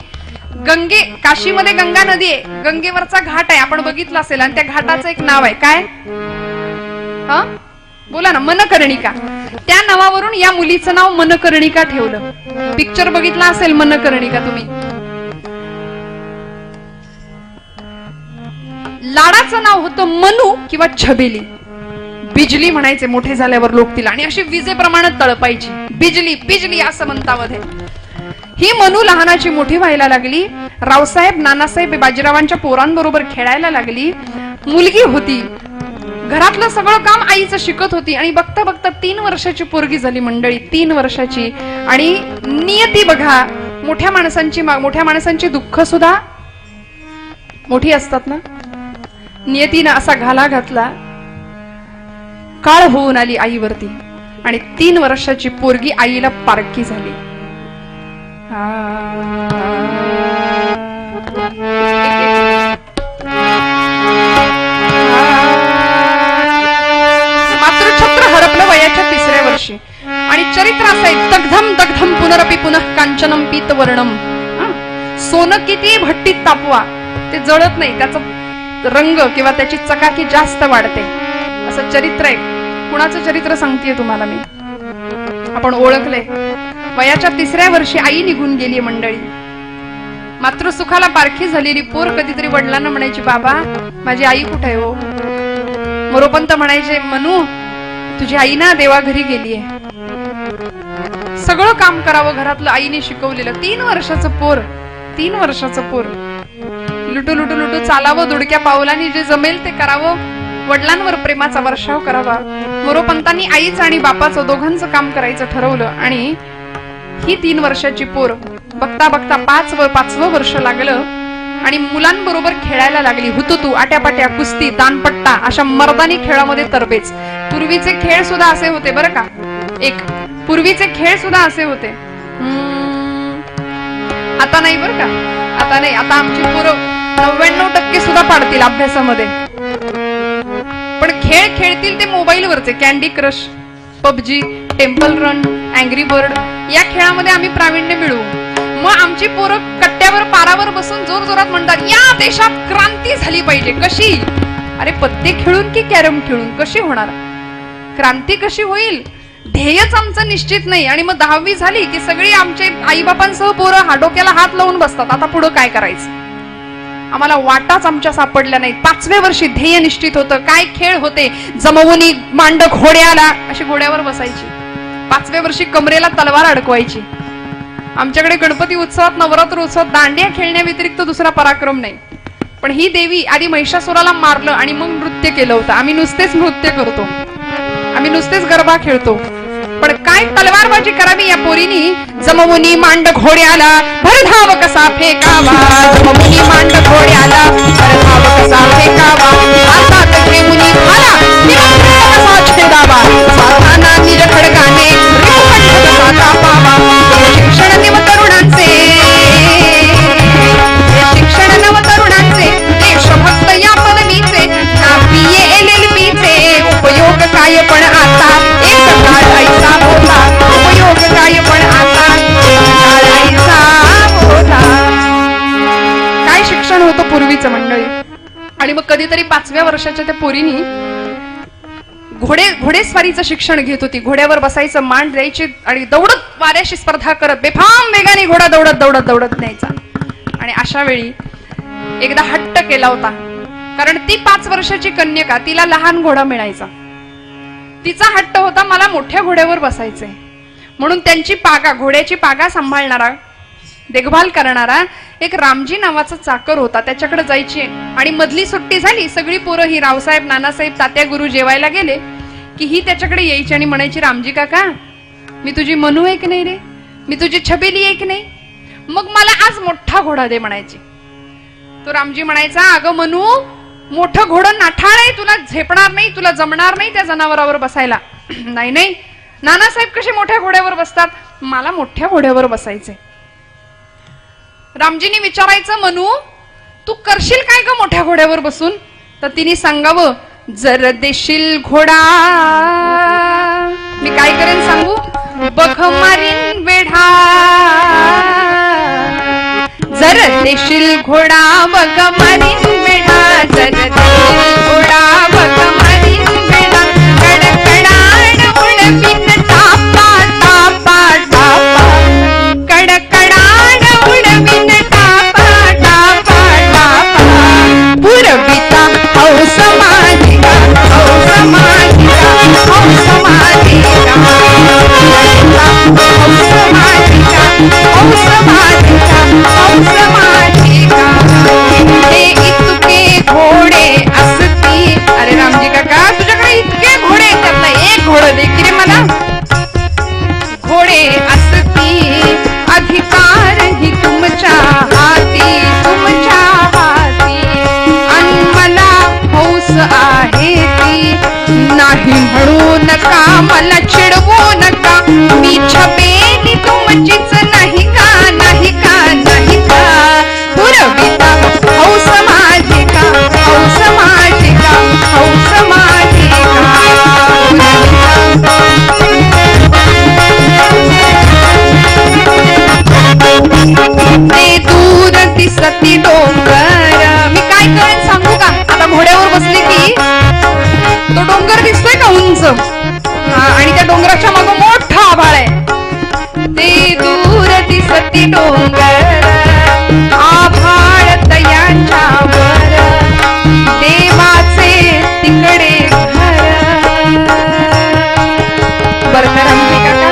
काशीमध्ये गंगा नदी आहे, गंगेवरचा घाट आहे, आपण बघितलं असेल आणि त्या घाटाचं एक नाव आहे काय? बोला ना, मनकर्णिका. त्या नावावरून या मुलीचं नाव मनकर्णिका ठेवलं. पिक्चर बघितला असेल मनकर्णिका तुम्ही. लाडाचं नाव होतं मनू किंवा छबेली. बिजली म्हणायचे मोठे झाल्यावर लोक तिला आणि अशी विजेप्रमाणे तळपायची. बिजली बिजली असं म्हणता मध्ये. ही मनू लहानाची मोठी व्हायला लागली. रावसाहेब, नानासाहेब बाजीरावांच्या पोरांबरोबर खेळायला लागली. मुलगी होती. घरातलं सगळं काम आईचं शिकत होती आणि बघता बघता 3 वर्षाची पोरगी झाली मंडळी. 3 वर्षाची. आणि नियती बघा, मोठ्या माणसांची दुःख सुद्धा मोठी असतात ना. नियतीनं असा घाला घातला. काळ होऊन आली आईवरती आणि 3 वर्षाची पोरगी आईला पारखी झाली. मातृछत्र हरपलं वयाच्या 3ऱ्या वर्षी आणि चरित्र असं आहे, दग्धम दग्धम पुनरपि पुनः कांचनम पीतवर्णम. सोनं किती भट्टीत तापवा ते जळत नाही, त्याचा रंग किंवा त्याची चकाकी जास्त वाढते. असं चरित्र आहे. कुणाचं चरित्र सांगतेय तुम्हाला मी, आपण ओळखलंय. वयाच्या 3ऱ्या वर्षी आई निघून गेली मंडळी. मातृसुखाला पारखी झालेली पोर कधीतरी वडिलांना म्हणायची, बाबा माझी आई कुठे आहे हो? मोरोपंत म्हणायचे, मनू तुझी आई ना देवाघरी गेलीये. सगळं काम करावं घरातलं आईने शिकवलेलं. 3 वर्षाचं पोर, 3 वर्षाचं पोर. लुटू लुटू लुटू चालावं, दुडक्या पावलांनी जे जमेल ते करावं, वडिलांवर प्रेमाचा वर्षाव करावा. मोरोपंतांनी आईचं आणि बापाचं दोघांचं काम करायचं ठरवलं आणि ही 3 वर्षाची पोर बघता बघता 5वं वर्ष लागलं आणि मुलांबरोबर खेळायला लागली. हुतुतू, आट्यापाट्या, कुस्ती, दानपट्टा अशा मर्दानी खेळामध्ये तरबेज. पूर्वीचे खेळ सुद्धा असे होते बरं का. पूर्वीचे खेळ सुद्धा असे होते. आता नाही बरं का, आता नाही. आता आमची पोरं 99% सुद्धा पाडतील अभ्यासामध्ये, पण खेळ खेळतील ते मोबाईलवरचे. Candy Crush, PUBG, Temple Run, Angry Bird या खेळामध्ये आम्ही प्रावीण्य मिळवू. मग आमची पोरं कट्ट्यावर पारावर बसून जोर जोरात म्हणतात, या देशात क्रांती झाली पाहिजे. कशी? अरे पत्ते खेळून की कॅरम खेळून? कशी होणार क्रांती? कशी होईल? ध्येयच आमचं निश्चित नाही. आणि मग 10वी झाली की सगळी आमचे आईबापांसह पोरं डोक्याला हात लावून बसतात, आता पुढं काय करायचं? आम्हाला वाटाच आमच्या सापडल्या नाहीत. 5व्या वर्षी ध्येय निश्चित होतं. काय खेळ होते? जमवुनी मांड घोड्याला, अशी घोड्यावर बसायची. 5व्या वर्षी कमरेला तलवार अडकवायची. आमच्याकडे गणपती उत्सवात, नवरात्र उत्सवात दांडिया खेळण्या व्यतिरिक्त दुसरा पराक्रम नाही. पण ही देवी आधी महिषासुराला मारलं आणि मग नृत्य केलं होतं. आम्ही नुसतेच नृत्य करतो, आम्ही नुसतेच गरबा खेळतो. पण काय तलवारबाजी करावी या पोरीनी? जमवुनी मांड घोड्याला भरधाव कसा फेकावा, जमवुनी मांड घोड्याला भरधाव कसा फेकावा, हातात घेऊनी भाला कसा छेदावा, साधना निज खडगाने रिपुकंठ कसा कापावा. शिक्षण नव तरुणांचे, शिक्षण नव तरुणांचे, देशभक्त या पदवीचे, ना BA LLB चे उपयोग काय पण आता, एक काळ ऐसा होता, उपयोग काय पण आता, काळ ऐसा होता. काय शिक्षण होतं पूर्वीचं मंडळी. आणि मग कधीतरी 5व्या वर्षाच्या त्या पोरीनी घोडेस्वारीचं शिक्षण घेत होती. घोड्यावर बसायचं, मांड द्यायची आणि दौडत वाऱ्याशी स्पर्धा करत बेफाम वेगाने घोडा दौडत दौडत दौडत न्यायचा. आणि अशा वेळी एकदा हट्ट केला होता, कारण ती 5 वर्षाची कन्यका, तिला लहान घोडा मिळायचा. तिचा हट्ट होता, मला मोठ्या घोड्यावर बसायचंय. म्हणून त्यांची पागा, घोड्याची पागा सांभाळणारा, देखभाल करणारा एक रामजी नावाचा चाकर होता. त्याच्याकडे जायची आणि मधली सुट्टी झाली, सगळी पोरं ही रावसाहेब, नानासाहेब, तात्या गुरु जेवायला गेले की ही त्याच्याकडे यायची आणि म्हणायची, रामजी काका, मी तुझी मनू आहे की नाही रे, मी तुझी छबेली आहे की नाही, मग मला आज मोठा घोडा दे म्हणायची. तो रामजी म्हणायचा, अगं मनू, मोठं घोडं नाठाळ आहे, तुला झेपणार नाही, तुला जमणार नाही त्या जनावरावर बसायला. नाही नाही, नानासाहेब कसे मोठ्या घोड्यावर बसतात, मला मोठ्या घोड्यावर बसायचे. रामजींनी विचारायचं, मनू तू करशील काय ग मोठ्या घोड्यावर बसून? तर तिने सांगावं, जर देशील घोडा, मी काय करेन सांगू, बघ मारीन वेढा. जर देशील घोडा बघ मारीन वेढा, जर देशील घोडा बघ मारीन वेढा, कडकडाण उडवीन टापा टापा टापा, कडकडाण उडवीन टापा टापा टापा. पुरविता हौस माझिका, हौस माझिका, हौस माझिका, हौस माझिका, हौस माझिका, हौस माझिका. हे इतके घोडे असती, अरे रामजी काका तुझ्याकडे इतके घोडे, त्यातला एक घोडं दे की रे मला. घोडे असती अधिकार ही तुमच्या हाती, तुमच्या हाती, आणि मला हौस आहे ती. नाही म्हणू नका, मला चिडवू नका, मी छबेली तुमचीच नाही का, नाही का, नाही का. पुरविता हौस माझिका, हौस माझिका, हौस माझिका. ते दूर दिसती डोंगर, मी काय करेन सांगू का, आता घोड्यावर बसली की तो डोंगर दिसतोय का उंच, आणि त्या डोंगराच्या मागे मोठा आभाळ आहे. ते दूर दिसती डोंगर, आभाळ तयांच्यावर, देवाचे तिकडे घर. बरं का रामजी काका,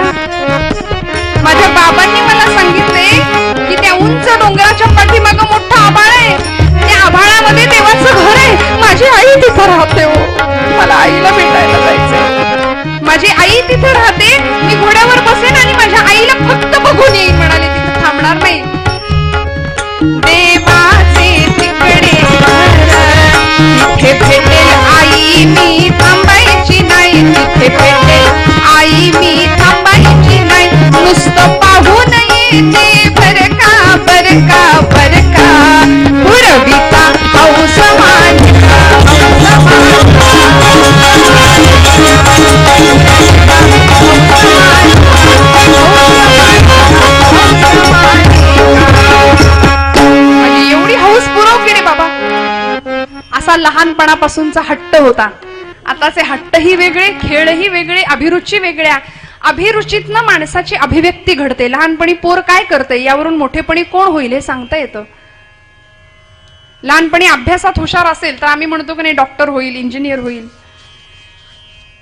माझ्या बाबांनी मला सांगितले की त्या उंच डोंगराच्या पाठीमागं मोठं आभाळ आहे, त्या आभाळामध्ये देवाचं घर आहे. माझी आई तिथं राहते हो, मला आईला भेटायला जायचंय. माझी आई तिथे राहते, मी घोड्यावर बसेन आणि माझ्या आईला फक्त बघून येईन म्हणाले, तिथे थांबणार नाही. लहानपणापासूनचा हट्ट होता. आताचे हट्टही वेगळे, खेळही वेगळे, अभिरुची वेगळ्या. अभिरुचीतनं माणसाची अभिव्यक्ती घडते. लहानपणी पोर काय करते यावरून मोठेपणी कोण होईल हे सांगता येतं. लहानपणी अभ्यासात हुशार असेल तर आम्ही म्हणतो की नाही डॉक्टर होईल, इंजिनियर होईल.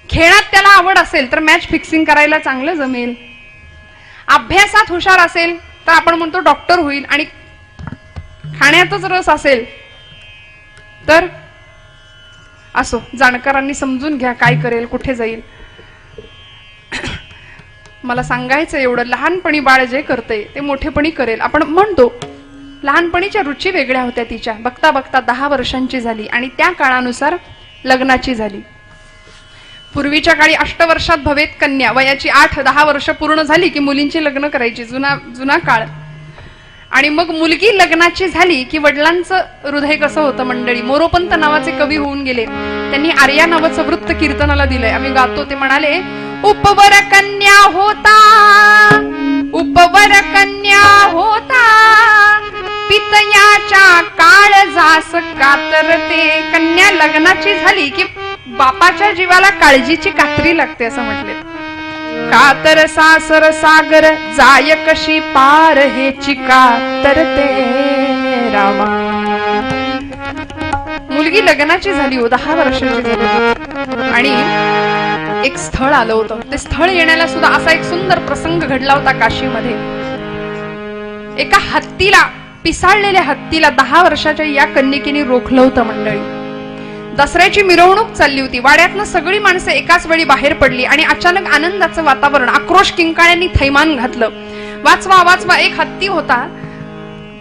खेळात त्याला आवड असेल तर मॅच फिक्सिंग करायला चांगलं जमेल. अभ्यासात हुशार असेल तर आपण म्हणतो डॉक्टर होईल. आणि खाण्यातच रस असेल तर असो, जाणकारांनी समजून घ्या काय करेल, कुठे जाईल. मला सांगायचं एवढं, लहानपणी बाळ जे करते ते मोठेपणी करेल. आपण म्हणतो लहानपणीच्या रुची वेगळ्या होत्या तिच्या. बघता बघता 10 वर्षांची झाली आणि त्या काळानुसार लग्नाची झाली. पूर्वीच्या काळी 8 वर्षात भवेत कन्या, वयाची 8-10 वर्ष पूर्ण झाली की मुलींची लग्न करायची, जुना काळ. आणि मग मुलगी लग्नाची झाली की वडिलांचं हृदय कसं होतं मंडळी. मोरोपंत नावाचे कवी होऊन गेले, त्यांनी आर्या नावाचं वृत्त कीर्तनाला दिलंय, आम्ही गातो. ते म्हणाले, उपवर कन्या होता, उपवर कन्या होता, पितयाच्या काळजास कातरते. कन्या लग्नाची झाली की बापाच्या जीवाला काळजीची कात्री लागते असं म्हटले. कातर सासर सागर जाय कशी पार हेची कातरते रामा. मुलगी लग्नाची झाली हो, 10 वर्षाची झाली. आणि एक स्थळ आलं होतं. ते स्थळ येण्याला सुद्धा असा एक सुंदर प्रसंग घडला होता काशीमध्ये. एका हत्तीला, पिसाळलेल्या हत्तीला 10 वर्षाच्या या कन्यकेने रोखलं होतं मंडळी. दसऱ्याची मिरवणूक चालली होती. वाड्यातनं सगळी माणसं एकाच वेळी बाहेर पडली आणि अचानक आनंदाचं वातावरण, आक्रोश किंकाळ्यांनी थैमान घातलं. वाचवा वाचवा, एक हत्ती होता,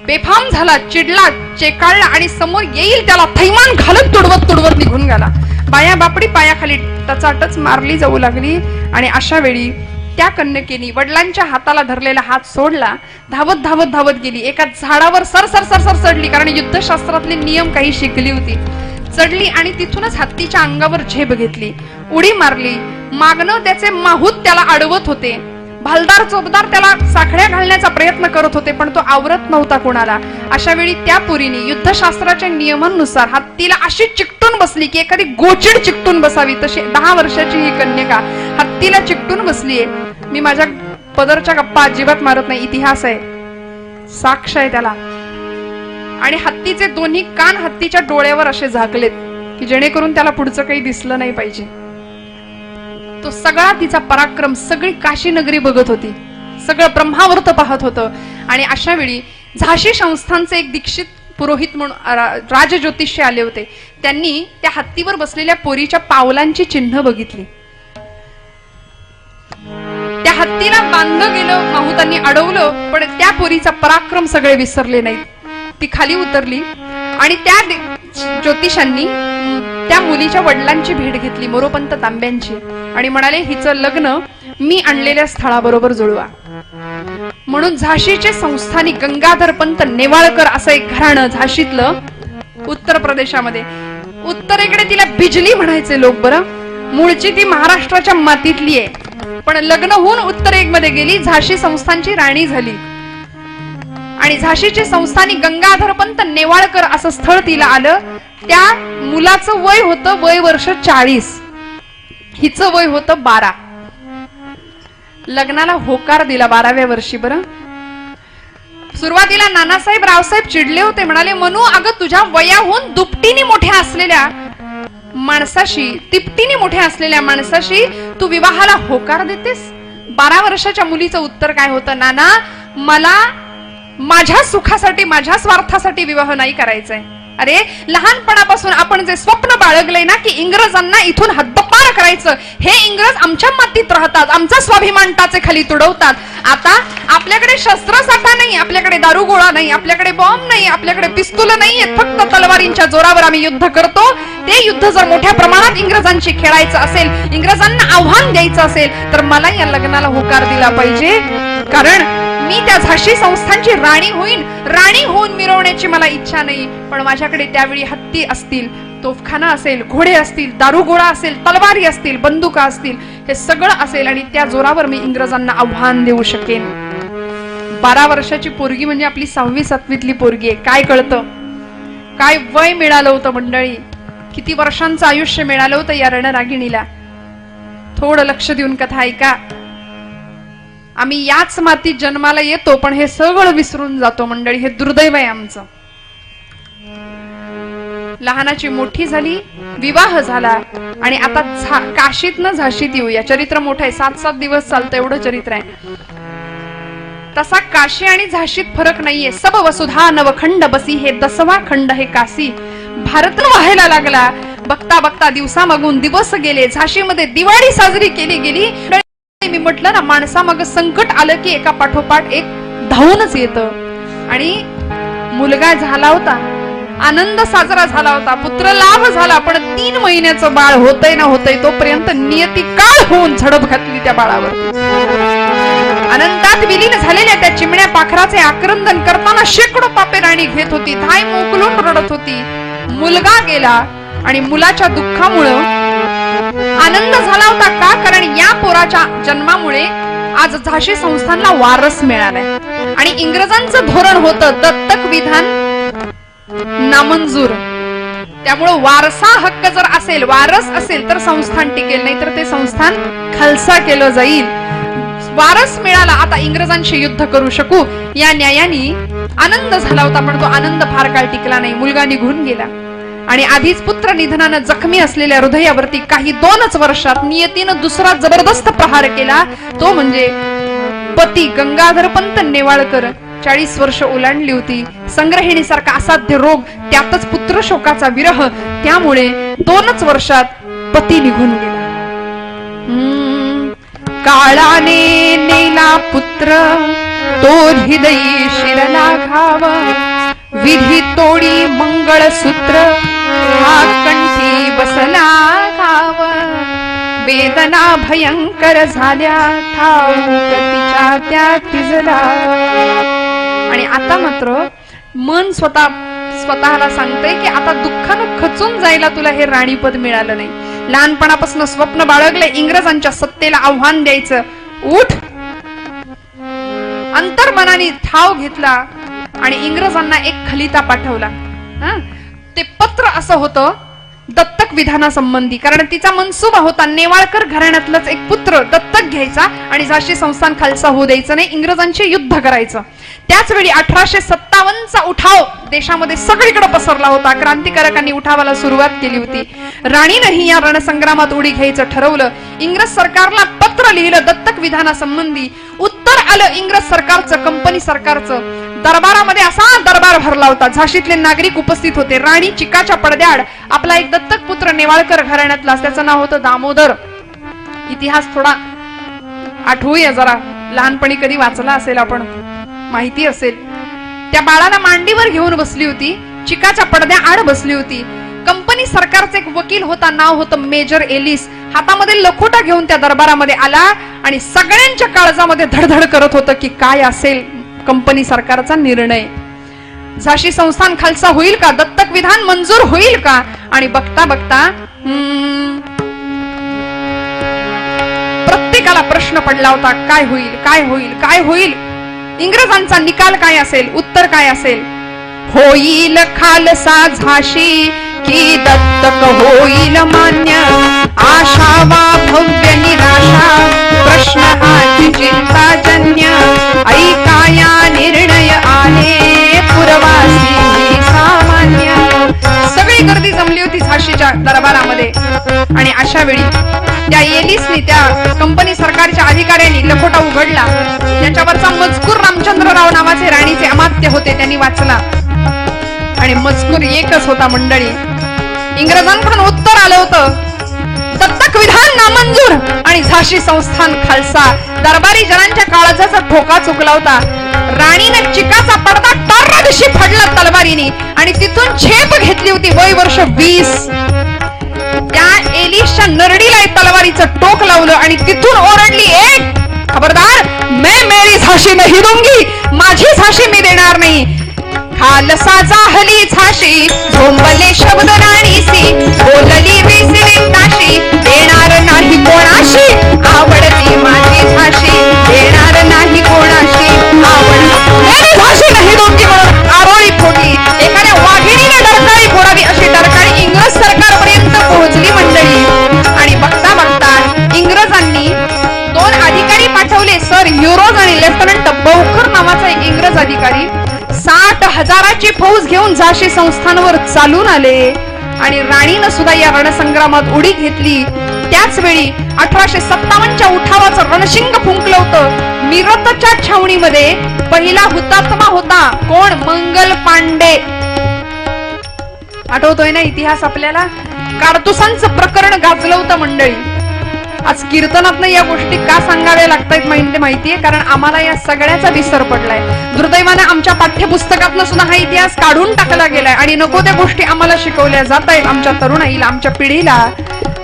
बेफाम झाला, चिडला, चेकाळला आणि समोर येईल त्याला थैमान घालत तुडवत निघून गेला. बाया बापडी पायाखाली टचाटच मारली जाऊ लागली. आणि अशा वेळी त्या कन्यकेनी वडिलांच्या हाताला धरलेला हात सोडला, धावत धावत धावत गेली. एका झाडावर सर सर सर सर चढली, कारण युद्धशास्त्रातले नियम काही शिकली होती. चढली आणि तिथूनच हत्तीच्या अंगावर झेप घेतली, उडी मारली. मागणं त्याचे माहूत त्याला अडवत होते, भालदार चोपदार त्याला साखळ्या घालण्याचा प्रयत्न करत होते, पण तो आवरत नव्हता कोणाला. अशा वेळी त्या पुरीने युद्धशास्त्राच्या नियमांनुसार हत्तीला अशी चिकटून बसली की एखादी गोचिड चिकटून बसावी तशी 10 वर्षाची ही कन्यका हत्तीला चिकटून बसलीये. मी माझ्या पदरच्या गप्पा अजिबात मारत नाही, इतिहास आहे, साक्ष आहे त्याला. आणि हत्तीचे दोन्ही कान हत्तीच्या डोळ्यावर असे झाकलेत की जेणेकरून त्याला पुढचं काही दिसलं नाही पाहिजे. तो सगळा तिचा पराक्रम सगळी काशी नगरी बघत होती, सगळं ब्रह्मावर्त पाहत होतं. आणि अशा वेळी झाशी संस्थानचे एक दीक्षित पुरोहित म्हणून राजज्योतिषी आले होते. त्यांनी त्या हत्तीवर बसलेल्या पोरीच्या पावलांची चिन्ह बघितली. त्या हत्तीला बांधलं गेलं, माहुतांनी अडवलं, पण त्या पोरीचा पराक्रम सगळे विसरले नाहीत. ती खाली उतरली आणि त्या ज्योतिषांनी त्या मुलीच्या वडिलांची भेट घेतली, मोरोपंत तांब्यांची, आणि म्हणाले हिचं लग्न मी आणलेल्या स्थळाबरोबर जुळवा. म्हणून झाशीचे संस्थानिक गंगाधर पंत नेवाळकर असं एक घराणं झाशीतलं, उत्तर प्रदेशामध्ये. उत्तरेकडे तिला बिजली म्हणायचे लोक. बरं, मूळची ती महाराष्ट्राच्या मातीतली आहे, पण लग्न होऊन उत्तरेमध्ये गेली, झाशी संस्थानची राणी झाली. आणि झाशीचे संस्थानिक गंगाधर पंत नेवाळकर असं स्थळ तिला आलं. त्या मुलाचं वय होतं वर्ष 40, हिचं वय होतं 12. लग्नाला होकार दिला 12व्या वर्षी. बरं, सुरुवातीला नानासाहेब रावसाहेब चिडले होते, म्हणाले मनू अगं तुझ्या वयाहून दुपटीने मोठ्या असलेल्या माणसाशी, तिपटीने मोठ्या असलेल्या माणसाशी तू विवाहाला होकार देतेस. 12 वर्षाच्या मुलीचं उत्तर काय होतं, नाना मला माझ्या सुखासाठी, माझ्या स्वार्थासाठी विवाह नाही करायचाय. अरे लहानपणापासून आपण जे स्वप्न बाळगले ना की इंग्रजांना इथून हद्दपार करायचं, हे इंग्रज आमच्या मातीत राहतात, आमचा स्वाभिमान टाचे खाली तुडवतात. आता आपल्याकडे शस्त्रसाठा नाही, आपल्याकडे दारुगोळा नाही, आपल्याकडे बॉम्ब नाही, आपल्याकडे पिस्तूल नाहीये, फक्त तलवारींच्या जोरावर आम्ही युद्ध करतो. ते युद्ध जर मोठ्या प्रमाणात इंग्रजांशी खेळायचं असेल, इंग्रजांना आव्हान द्यायचं असेल, तर मला या लग्नाला होकार दिला पाहिजे, कारण मी त्या झाशी संस्थांची राणी होईन. राणी होऊन मिरवण्याची मला इच्छा नाही, पण माझ्याकडे त्यावेळी हत्ती असतील, तोफखाना असेल, घोडे असतील, दारुगोळा असेल, तलवारी असतील, बंदुका असतील, हे सगळं असेल आणि त्या जोरावर मी इंग्रजांना आव्हान देऊ शकेन. 12 वर्षाची पोरगी म्हणजे आपली 6वी 7वीतली पोरगी आहे. काय कळतं, काय वय मिळालं होतं मंडळी. किती वर्षांचं आयुष्य मिळालं होतं या रणरागिणीला. थोडं लक्ष देऊन कथा ऐका. आम्ही याच मातीत जन्माला येतो पण हे सगळं विसरून जातो मंडळी. हे दुर्दैव आहे आमचं. लहानाची मोठी झाली, विवाह झाला आणि आता काशीत न झाशीत येऊया. चरित्र मोठं आहे, 7-7 दिवस चालतं एवढं चरित्र आहे. तसा काशी आणि झाशीत फरक नाहीये. सब वसुधा नवखंड बसी, हे 10वा खंड हे काशी. भारत व्हायला लागला. बघता बघता दिवसामागून दिवस गेले. झाशीमध्ये दिवाळी साजरी केली गेली. मी म्हटलं ना, माणसामाग संकट आलं की एका पाठोपाठ एक धावूनच येतं. आणि मुलगा झाला होता, आनंद साजरा झाला होता, पुत्र लाभ झाला. पण 3 महिन्याचं बाळ होतंय ना होतंय तोपर्यंत नियती काळ होऊन झडप घातली त्या बाळावर. अनंतात विलीन झालेल्या त्या चिमण्या पाखराचे आक्रंदन करताना शेकडो पापे राणी घेत होती. धाय मोकलून रडत होती. मुलगा गेला आणि मुलाच्या दुःखामुळं आनंद झाला होता. का? कारण या पोराच्या जन्मामुळे आज झाशी संस्थानला वारस मिळालाय. आणि इंग्रजांचं धोरण होतं दत्तक विधान नामंजूर. त्यामुळं वारसा हक्क जर असेल, वारस असेल तर संस्थान टिकेल, नाही तर ते संस्थान खालसा केलं जाईल. वारस मिळाला, आता इंग्रजांशी युद्ध करू शकू या न्यायाने आनंद झाला होता. पण तो आनंद फार काळ टिकला नाही. मुलगा निघून गेला आणि आधीच पुत्र निधनानं जखमी असलेल्या हृदयावरती काही 2च वर्षात नियतीनं दुसरा जबरदस्त प्रहार केला. तो म्हणजे पती गंगाधर पंत नेवाळकर. 40 वर्ष ओलांडली होती. संग्रहिणीसारखा असाध्य रोग, त्यातच पुत्र शोकाचा विरह. त्यामुळे 2च वर्षात पती निघून गेला. काळाने नेला पुत्र, तो हृदयी शिरला घाव. विधी तोडी मंगळसूत्र, हा कंठी बसला घाव. वेदना भयंकर झाल्या, ठाऊक तिच्या त्या तिजला. आणि आता मात्र मन स्वतःला सांगतंय की आता दुःखानं खचून जायला तुला हे राणीपद मिळालं नाही. लहानपणापासून स्वप्न बाळगले, इंग्रजांच्या सत्तेला आव्हान द्यायचं. उठ. अंतर्मनाने ठाव घेतला आणि इंग्रजांना एक खलिता पाठवला. ते पत्र असं होतं दत्तक विधानासंबंधी. कारण तिचा मनसुबा होता नेवाळकर घराण्यातलाच एक पुत्र दत्तक घ्यायचा आणि झाशी संस्थान खालसा होऊ द्यायचं नाही, इंग्रजांचे युद्ध करायचं. त्याच वेळी 1857चा उठाव देशामध्ये सगळीकडे पसरला होता. क्रांतिकारकांनी उठावाला सुरुवात केली होती. राणीनेही या रणसंग्रामात उडी घ्यायचं ठरवलं. इंग्रज सरकारला पत्र लिहिलं दत्तक विधानासंबंधी. उत्तर आलं इंग्रज सरकारचं, कंपनी सरकारचं. दरबारामध्ये असा दरबार भरला होता. झाशीतले नागरिक उपस्थित होते. राणी चिकाच्या पडद्याआड आपला एक दत्तक पुत्र नेवाळकर घराण्यातला, त्याचं नाव होतं दामोदर. इतिहास थोडा आठवूया जरा, लहानपणी कधी वाचला असेल आपण, माहिती असेल. त्या बाळाला मांडीवर घेऊन बसली होती, चिकाच्या पडद्या आड बसली होती. कंपनी सरकारचा एक वकील होता, नाव होतं मेजर एलिस. हातामध्ये लखोटा घेऊन त्या दरबारामध्ये आला आणि सगळ्यांच्या काळजामध्ये धडधड करत होतं की काय असेल कंपनी सरकारचा निर्णय. झाशी संस्थान खालसा होईल का? दत्तक विधान मंजूर होईल का? आणि बघता बघता प्रत्येकाला प्रश्न पडला होता, काय होईल, काय होईल, काय होईल? इंग्रजांचा निकाल काय असेल, उत्तर काय असेल? होईल खालसा झाशी की दत्तक होईल मान्य, आशा वा भव्य निराशा, प्रश्न हाची चिंताजन्य, ऐकाया निर्णय आले पुरवासी सामान्य. सगळी गर्दी जमली होती झाशीच्या दरबारामध्ये आणि अशा वेळी त्या एलिसनी, त्या कंपनी सरकारच्या अधिकाऱ्यांनी लखोटा उघडला. त्याच्यावरचा मजकूर रामचंद्रराव नावाचे राणीचे अमात्य होते, त्यांनी वाचला आणि मजकूर एकच होता मंडळी. इंग्रजांकडून उत्तर आलं होतं, दत्तक विधान नामंजूर आणि झाशी संस्थान खालसा. दरबारी जनांच्या काळजाचा ठोका चुकला होता. राणीने चिकाचा पडदा टर्रदिशी फाडला तलवारीने आणि तिथून झेप घेतली होती. वय वर्ष 20. त्या एलिसच्या नरडीला तलवारीचं टोक लावलं आणि तिथून ओरडली, एक खबरदार, मैं मेरी झाशी नहीं दूंगी, माझी झाशी मी देणार नाही. खालसा जाहली झाशी, झोंबले शब्द राणीसी, बोलली विसरी ताशी, देणार नाही कोणाशी आवडती माझी झाशी, देणार नाही कोणाशी आवडती मेरी झाशी नाही दूंगी म्हणून आरोळी फोडली. एखाद्या वाघिणीने डरकाळी फोडावी अशी डरकाळी इंग्रज सरकारवर हजाराची फौज घेऊन झाशी संस्थानवर चालून आले आणि राणीनं सुद्धा या रणसंग्रामात उडी घेतली. त्याच वेळी 1857च्या उठावाचं रणशिंग फुंकलं होतं. मिरतच्या छावणीमध्ये पहिला हुतात्मा होता कोण? मंगल पांडे. आठवतोय ना इतिहास आपल्याला? काडतुसांचं प्रकरण गाजलं होतं मंडळी. आज कीर्तनातनं या गोष्टी का सांगाव्या लागतायत माहितीये? कारण आम्हाला या सगळ्याचा विसर पडलाय. दुर्दैवाने आमच्या पाठ्यपुस्तकातनं सुद्धा हा इतिहास काढून टाकला गेलाय आणि नको त्या गोष्टी आम्हाला शिकवल्या जात आहेत आमच्या तरुणाईला, आमच्या पिढीला.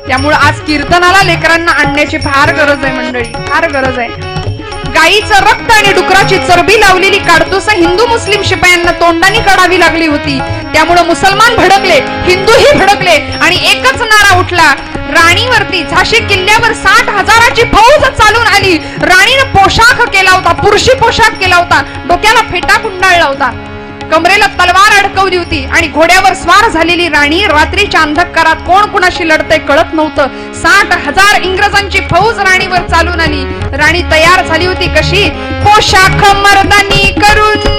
त्यामुळे आज कीर्तनाला लेकरांना आणण्याची फार गरज आहे मंडळी, फार गरज आहे. गाईचं रक्त आणि डुकराची चरबी लावलेली काडतुस हिंदू मुस्लिम शिपायांना तोंडाने काढावी लागली होती. त्यामुळे मुसलमान भडकले, हिंदूही भडकले आणि एकच नारा उठला. राणीवरती झाशी किल्ल्यावर 60 हजाराची फौज चालून आली. राणीनं पोशाख केला होता, पुरुषी पोशाख केला होता, डोक्याला फेटा गुंडाळला होता, कमरेला तलवार अडकवली होती आणि घोड्यावर स्वार झालेली राणी रात्रीच्या अंधकारात कोण कुणाशी लढतंय कळत नव्हतं. 60 हजार इंग्रजांची फौज राणीवर चालून आली. राणी तयार झाली होती कशी? पोशाख मर्दानी करून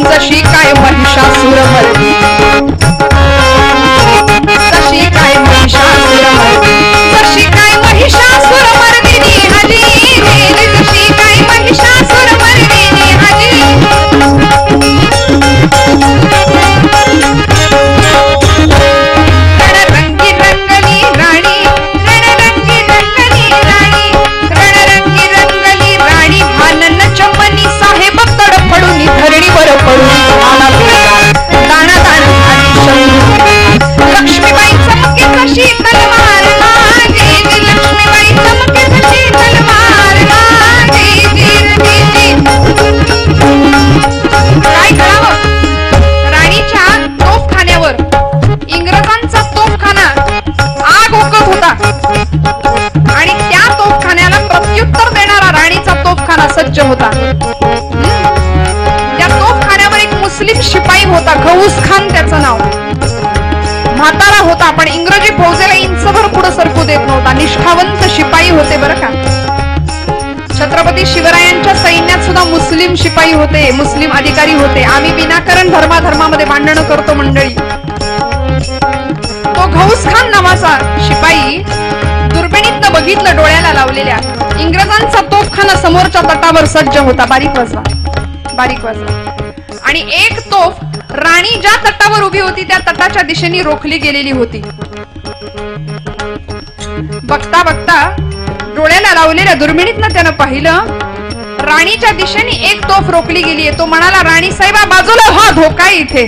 जशी काय महिषासुर मर्दी, जशी काय महिषासुर मर्दी, जशी काय महिषासुर मर्दिनी हजी, जशी काय महिषासुर मर्दिनी हजी. रणरंगी रंगली राणी, रणरंगी रंगली राणी, रणरंगी रंगली राणी, भानन चमनी साहेब तडफडून धरणीवर पडून दाणा दाणा लक्ष्मीबाई चमके जशी तलवार लागे, लक्ष्मीबाई चमके जशी तलवार लागे. काय करावं? राणीच्या तोफखान्यावर इंग्रजांचा तोफखाना आग ओकत होता आणि त्या तोफखान्याला प्रत्युत्तर देणारा राणीचा तोफखाना सज्ज होता. मुस्लिम शिपाई होता, गौस खान त्याचं नाव. म्हातारा होता पण इंग्रजी फौजेला इंचभर पुढे सरकू देत नव्हता. निष्ठावंत शिपाई होते बरं का. छत्रपती शिवरायांच्या सैन्यात सुद्धा मुस्लिम शिपाई होते, मुस्लिम अधिकारी होते. आम्ही विनाकारण धर्माधर्मामध्ये भांडण करतो मंडळी. तो गौस खान नावाचा शिपाई दुर्बिणीतनं बघितलं डोळ्याला लावलेल्या इंग्रजांचा तोफखाना समोरच्या तटावर सज्ज होता. बारीक वाजवा, बारीक वाजवा. आणि एक तोफ राणी ज्या तटावर उभी होती त्या तटाच्या दिशेने रोखली गेलेली होती. बघता बघता डोळ्याला लावलेल्या दुर्बिणीतनं त्यानं पाहिलं राणीच्या दिशेने एक तोफ रोखली गेलीये. तो म्हणाला, राणी साहेबा बाजूला हा धोका इथे.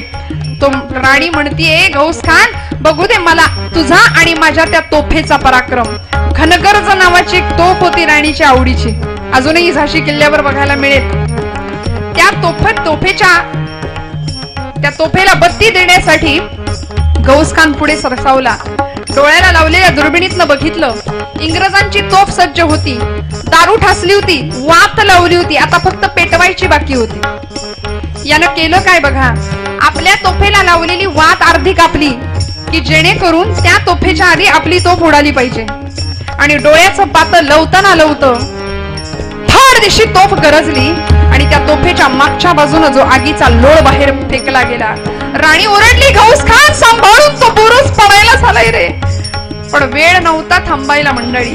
तो राणी म्हणतीये, गौस खान बघू दे मला तुझा आणि माझ्या त्या तोफेचा पराक्रम. घनगर्ज नावाची एक तोफ होती राणीच्या आवडीची, अजूनही झाशी किल्ल्यावर बघायला मिळेल. त्या तोफेला बत्ती देण्यासाठी गौस खान पुढे सरसावला. डोळ्याला लावलेल्या दुर्बिणीतनं बघितलं इंग्रजांची तोफ सज्ज होती, दारू ठासली होती, वात लावली होती, आता फक्त पेटवायची बाकी होती. यानं केलं काय बघा, आपल्या तोफेला लावलेली वात अर्धी कापली की जेणेकरून त्या तोफेच्या आधी आपली तोफ उडाली पाहिजे. आणि डोळ्याचं पातळ लवताना लवतं फार दिवशी तोफ गरजली आणि त्या तोफेच्या मागच्या बाजूने जो आगीचा लोळ बाहेर फेकला गेला. राणी ओरडली, गौस खान सांभाळून, तो बुरुज पडायला झालाय रे. पण वेळ नव्हता थांबायला मंडळी.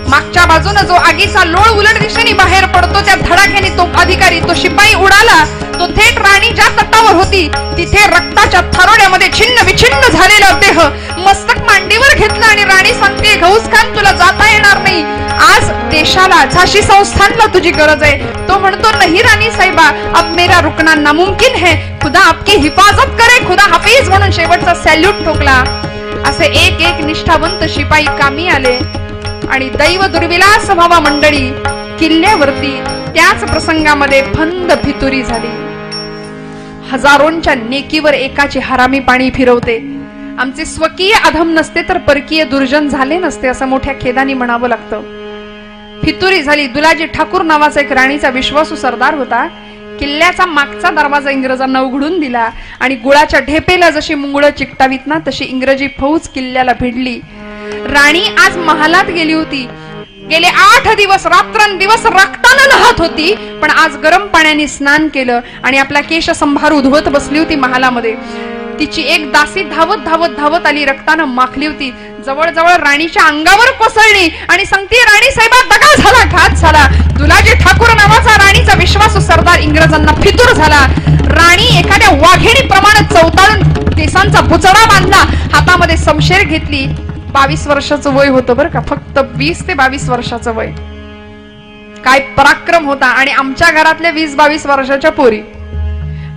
मागच्या बाजूने जो आगीचा लोळ उलट दिशेने बाहेर पडतो त्या धडाक्याने तो अधिकारी, तो शिपाई उडाला. तो थेट राणी ज्या तटावर होती तिथे रक्ताच्या थारोड्यामध्ये छिन्न विछिन्न झालेला देह मस्तक मांडीवर घेतला आणि राणी सांगते, गौस खान तुला जाता येणार नाही, आज देशाला, झाशी संस्थानला तुझी गरज आहे. तो म्हणतो, नहीं राणी साहेबा, अब मेरा रुकना नामुमकिन है, खुदा आपकी हिफाजत करे, खुदा हाफिज म्हणून शेवटचा सॅल्यूट ठोकला. असे एक एक निष्ठावंत शिपाई कामी आले आणि दैव दुर्विलास व्हावा मंडळी. किल्ल्यावरती त्याच प्रसंगामध्ये फंद फितुरी झाली. हजारोंच्या नेकीवर एकाची हरामी पाणी फिरवते आमचे स्वकीय अधम नसते तर परकीय दुर्जन झाले नसते, असं मोठ्या खेदानी म्हणावं लागतं. फितुरी झाली. दुलाजी ठाकूर नावाचा एक राणीचा विश्वासू सरदार होता. किल्ल्याचा मागचा दरवाजा इंग्रजांना उघडून दिला आणि गुळाच्या ढेपेला जशी मुंगळं चिकटावीत ना तशी इंग्रजी फौज किल्ल्याला भिडली. राणी आज महालात गेली होती. गेले 8 दिवस रात्रंदिवस रक्तानं नहात होती, पण आज गरम पाण्याने स्नान केलं आणि आपला केश संभार उधवत बसली होती महालामध्ये. तिची एक दासी धावत धावत धावत आली, रक्तानं माखली होती. जवळजवळ राणीच्या अंगावर कोसळली आणि सांगते, राणी साहेबा दगा झाला, घात झाला. दुलाजी ठाकूर नावाचा राणीचा विश्वासू सरदार इंग्रजांना फितूर झाला. राणी एखाद्या वाघिणी प्रमाणे चवताळून केसांचा बुचडा बांधला, हातामध्ये समशेर घेतली. 22 वर्षाचं वय होतं बरं का, फक्त 20 ते 22 वर्षाचं वय. काय पराक्रम होता. आणि आमच्या घरातल्या 20-22 वर्षाच्या पोरी,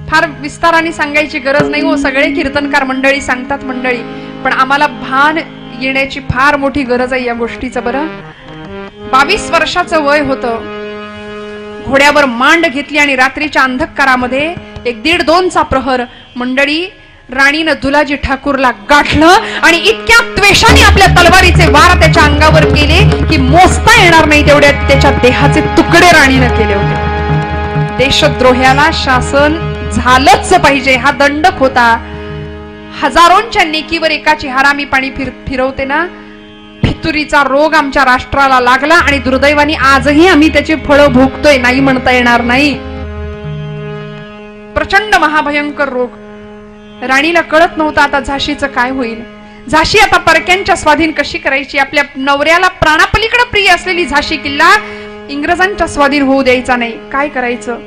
फार विस्ताराने सांगायची गरज नाही हो, सगळे कीर्तनकार मंडळी सांगतात मंडळी, पण आम्हाला भान येण्याची फार मोठी गरज आहे या गोष्टीचं. बरं 22 वर्षाचं वय होतं. घोड्यावर मांड घेतली आणि रात्रीच्या अंधकारामध्ये 1-1.5-2चा प्रहर मंडळी राणीनं दुलाजी ठाकूरला गाठलं आणि इतक्या त्वेषाने आपल्या तलवारीचे वार त्याच्या अंगावर केले की मोजता येणार नाही तेवढ्या त्याच्या देहाचे तुकडे राणीनं केले होते. देशद्रोह्याला शासन झालंच पाहिजे, हा दंडक होता. हजारोंच्या नेकीवर एकाची हरामी पाणी फिरवते ना, फितुरीचा रोग आमच्या राष्ट्राला लागला आणि दुर्दैवाने आजही आम्ही त्याची फळं भोगतोय, नाही म्हणता येणार नाही. प्रचंड महाभयंकर रोग. राणीला कळत नव्हतं आता झाशीचं काय होईल. झाशी आता परक्यांच्या स्वाधीन कशी करायची. आपल्या नवऱ्याला प्राणापलीकडे प्रिय असलेली झाशी किल्ला इंग्रजांच्या स्वाधीन होऊ द्यायचा नाही, काय करायचं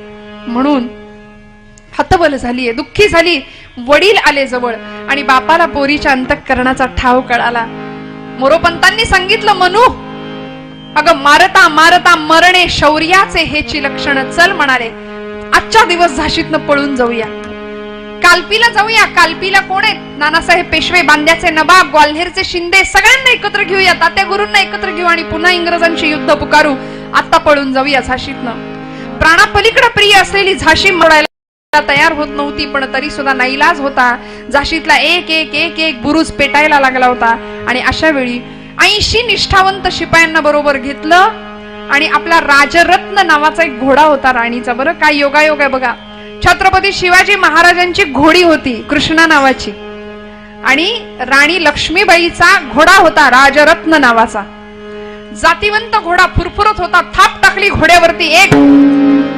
म्हणून हतबल झालीये, दुःखी झाली. वडील आले जवळ आणि बापाला पोरीच्या अंतःकरणाचा ठाव कळाला. मोरोपंतांनी सांगितलं, मनू अगं मारता मारता मरणे शौर्याचे हेची लक्षण. चल म्हणाले, आजच्या दिवस झाशीतनं पळून जाऊया, कालपीला जाऊया. कालपीला कोण आहेत? नानासाहेब पेशवे, बांद्याचे नवाब, ग्वाल्हेरचे शिंदे, सगळ्यांना एकत्र घेऊया, तात्या गुरूंना एकत्र घेऊ आणि पुन्हा इंग्रजांशी युद्ध पुकारू. आता पळून जाऊया झाशीतनं. प्राणापलीकडे प्रिय असलेली झाशी मोडायला तयार होत नव्हती, पण तरी सुद्धा नाईलाज होता. झाशीतला एक एक एक एक बुरुज पेटायला लागला होता आणि अशा वेळी 80 निष्ठावंत शिपायांना बरोबर घेतलं आणि आपला राजरत्न नावाचा एक घोडा होता राणीचा. बरं काय योगायोग आहे बघा. छत्रपती शिवाजी महाराजांची घोडी होती कृष्णा नावाची आणि राणी लक्ष्मीबाईचा घोडा होता राजरत्न नावाचा. जातीवंत घोडा फुरफुरत होता. थाप टाकली घोड्यावरती एक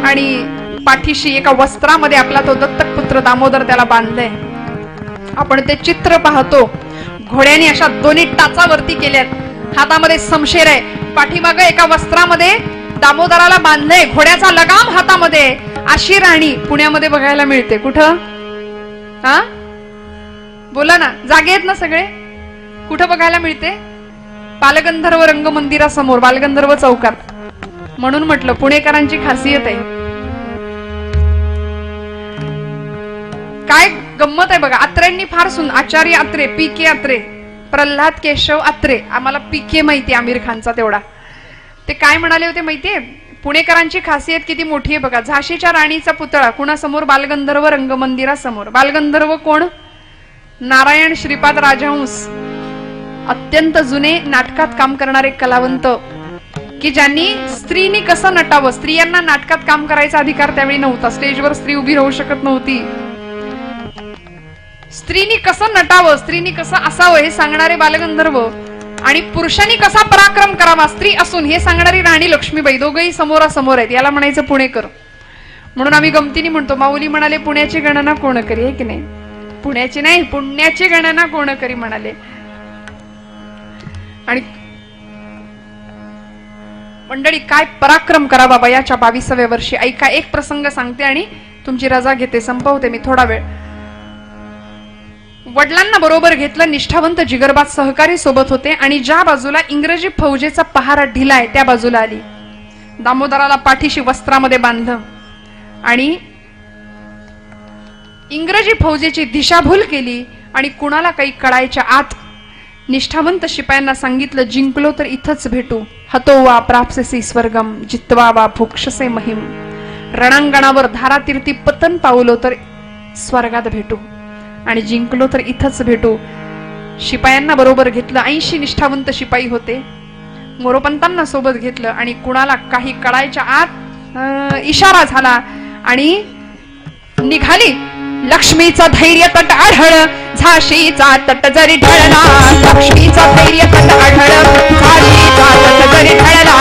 आणि पाठीशी एका वस्त्रामध्ये आपला तो दत्तक पुत्र दामोदर त्याला बांधले. आपण ते चित्र पाहतो. घोड्याने अशा दोन्ही टाचावरती केल्यात, हातामध्ये समशेर आहे, पाठीमागे एका वस्त्रामध्ये दामोदराला बांधले, घोड्याचा लगाम हातामध्ये. अशी राणी पुण्यामध्ये बघायला मिळते. कुठं? हा बोला ना, जागे आहेत ना सगळे? कुठं बघायला मिळते? बालगंधर्व रंगमंदिरासमोर, बालगंधर्व चौकात. म्हणून म्हटलं पुणेकरांची खासियत आहे. काय गंमत आहे बघा. अत्रेंनी फार सुंदर, आचार्य अत्रे, पी.के. अत्रे, प्रल्हाद केशव अत्रे, आम्हाला पी.के. माहिती आमिर खानचा तेवढा. ते काय म्हणाले होते माहितीये? पुणेकरांची खासियत किती मोठी आहे बघा. झाशीच्या राणीचा पुतळा कुणासमोर? बालगंधर्व रंगमंदिरासमोर. बालगंधर्व कोण? नारायण श्रीपाद राजहंस, अत्यंत जुने नाटकात काम करणारे कलावंत की ज्यांनी स्त्रीनी कसं नटावं, स्त्रियांना नाटकात काम करायचा अधिकार त्यावेळी नव्हता. स्टेजवर स्त्री उभी राहू शकत नव्हती. स्त्रीनी कसं नटावं, स्त्रीनी कसं असावं हे सांगणारे बालगंधर्व आणि पुरुषांनी कसा पराक्रम करावा स्त्री असून हे सांगणारी राणी लक्ष्मीबाई. दोघंही समोरासमोर आहेत. याला म्हणायचं पुणेकर. म्हणून आम्ही गमतीने म्हणतो, माऊली म्हणाले पुण्याची गणना कोण करी, आहे की नाही? पुण्याची नाही, पुण्याची गणना कोण करी म्हणाले. आणि मंडळी काय पराक्रम करावा वयाच्या 22व्या वर्षी. ऐका, एक प्रसंग सांगते आणि तुमची रजा घेते, संपवते मी थोडा वेळ. वडिलांना बरोबर घेतलं. निष्ठावंत जिगरबाज सहकारी सोबत होते आणि ज्या बाजूला इंग्रजी फौजेचा पहारा ढिलाय त्या बाजूला आली. दामोदराला पाठीशी वस्त्रामध्ये बांधलं आणि इंग्रजी फौजेची दिशाभूल केली आणि कुणाला काही कळायच्या आत निष्ठावंत शिपायांना सांगितलं, जिंकलो तर इथंच भेटू. हतो वा प्राप्स्यसि स्वर्गम जित्वा वा भोक्षसे महिम. रणांगणावर धारातीर्थी पतन पावलो तर स्वर्गात भेटू आणि जिंकलो तर इथंच भेटू. शिपायांना बरोबर घेतलं, 80 निष्ठावंत शिपाई होते. मोरोपंतांना सोबत घेतलं आणि कुणाला काही कळायच्या आत इशारा झाला आणि निघाली. लक्ष्मीचा धैर्य तट आढळ, झाशीचा तट जरी ढळला. लक्ष्मीचा धैर्य तट आढळ, झाशीचा तट जरी ढळला.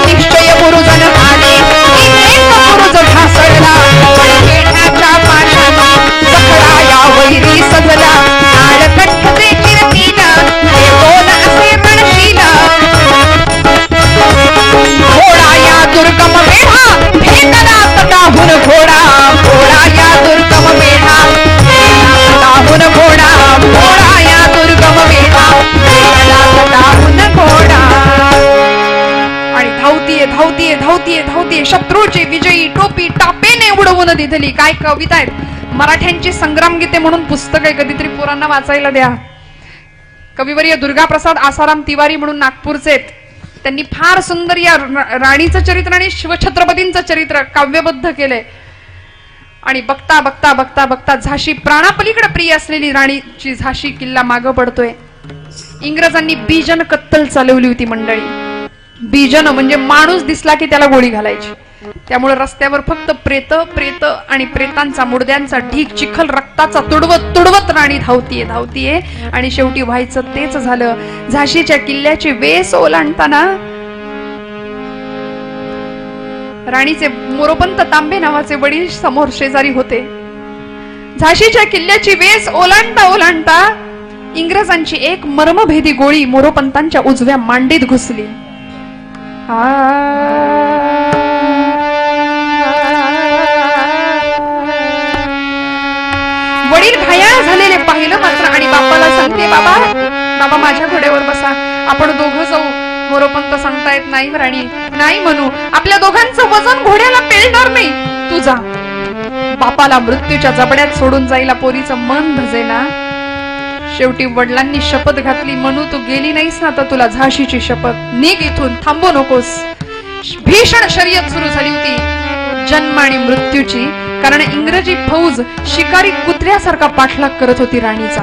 निश्चय गुरुजन आले, गुरुज ढासळला. पेढ्याच्या पाशाने जखडा या वैरी सजला. काळकंठचे चिरतील, हे बोल असे रणशील. घोडा या दुर्गम वेढा, भेटला तटाहून घोडा. घोडा या दुर्गम वेढा, तटाहून घोडा. घोडा या दुर्गम वेढा, भेटला तटाहून घोडा. आणि धावतीये धावतीये धावतीये धावतीये शत्रूची विजयी टोपी टापेने उडवून दिधली. काय कविता आहेत. मराठ्यांची संग्राम गीते म्हणून पुस्तक आहे, कधीतरी पोरांना वाचायला द्या. कविवर्य दुर्गाप्रसाद आसाराम तिवारी म्हणून नागपूरचे आहेत. त्यांनी फार सुंदर या राणीचं चरित्र आणि शिवछत्रपतींचं चरित्र काव्यबद्ध केलंय. आणि बघता बघता बघता बघता झाशी प्राणापलीकडे प्रिय असलेली राणीची झाशी किल्ला मागं पडतोय. इंग्रजांनी बीजन कत्तल चालवली होती मंडळी. बीजन म्हणजे माणूस दिसला की त्याला गोळी घालायची. त्यामुळे रस्त्यावर फक्त प्रेत प्रेत आणि प्रेतांचा मुडद्यांचा ढीग, चिखल रक्ताचा तुडवत तुडवत राणी धावतीये धावतीये आणि शेवटी व्हायचं तेच झालं. झाशीच्या किल्ल्याची वेस ओलांडताना राणीचे मोरोपंत तांबे नावाचे वडील समोर शेजारी होते. झाशीच्या किल्ल्याची वेस ओलांडता ओलांडता इंग्रजांची एक मर्मभेदी गोळी मोरोपंतांच्या उजव्या मांडीत घुसली. वडील घायाळ झालेले पाहिलं मात्र आणि बापाला सांगते, बाबा बाबा माझ्या घोड्यावर बसा, आपण दोघं जाऊ. मोरोपंत सांगतायत, नाही राणी नाही म्हणू, आपल्या दोघांचं वजन घोड्याला पेलणार नाही, तू जा. बापाला मृत्यूच्या जबड्यात सोडून जायला पोरीचं मन भजेना. शेवटी वडिलांनी शपथ घातली, म्हणू तू गेली नाहीस ना तर तुला झाशीची शपथ, निघ इथून, थांबू नकोस. भीषण शर्यत सुरू झाली होती जन्म आणि मृत्यूची. कारण इंग्रजी फौज शिकारी कुत्र्यासारखा पाठलाग करत होती राणीचा.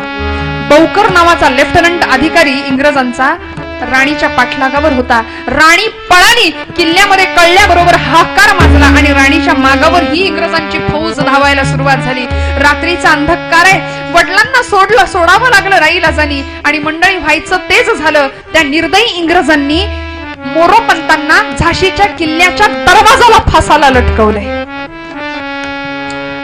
बौकर नावाचा लेफ्टनंट अधिकारी इंग्रजांचा राणीच्या पाठलागावर होता. राणी पळाली, किल्ल्यामध्ये कळल्याबरोबर हाकार माजला आणि राणीच्या मागावर ही इंग्रजांची फौज धावायला सुरुवात झाली. रात्रीचा अंधकार आहे, वडिलांना सोडावं लागलं राईलाजानी आणि मंडळी व्हायचं तेच झालं. त्या निर्दयी इंग्रजांनी मोरोपंतांना झाशीच्या किल्ल्याच्या दरवाजाला फासाला लटकवलंय.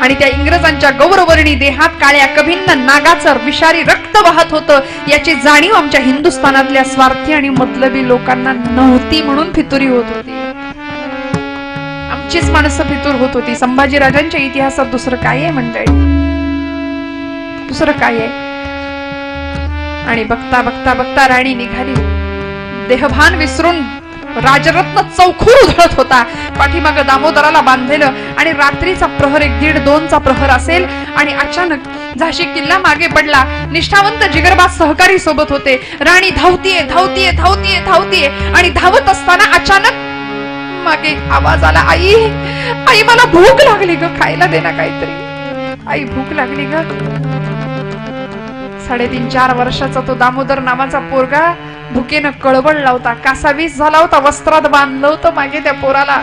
आणि त्या इंग्रजांच्या गौरवर्णी देहात काळ्या कभिन्न नागाचं विषारी रक्त वाहत होतं. याची जाणीव आमच्या हिंदुस्थानातल्या स्वार्थी आणि मतलबी लोकांना नव्हती, म्हणून फितुरी होत होती. आमचीच माणसं फितूर होत होती. संभाजीराजांच्या इतिहासात दुसरं काय आहे मंडळी, दुसरं काय आहे. आणि बघता बघता बघता राणी निघाली. देहभान विसरून राजरत्न चौखूर उधळत होता. पाठीमाग दामोदराला बांधलेलं आणि रात्रीचा प्रहर 1-1:30-2चा प्रहर असेल आणि अचानक झाशी किल्ला मागे पडला. निष्ठावंत जिगरबाज सहकारी सोबत होते. राणी धावतीये धावतीये धावतीये धावतीये आणि धावत असताना अचानक मागे आवाज आला, आई आई मला भूक लागली ग, खायला दे ना काहीतरी, आई भूक लागली ग. 3.5-4 वर्षाचा तो दामोदर नावाचा पोरगा भुकेनं कळवळला होता. कासावीस झाला होता, वस्त्रात बांधलं होतं मागे त्या पोराला.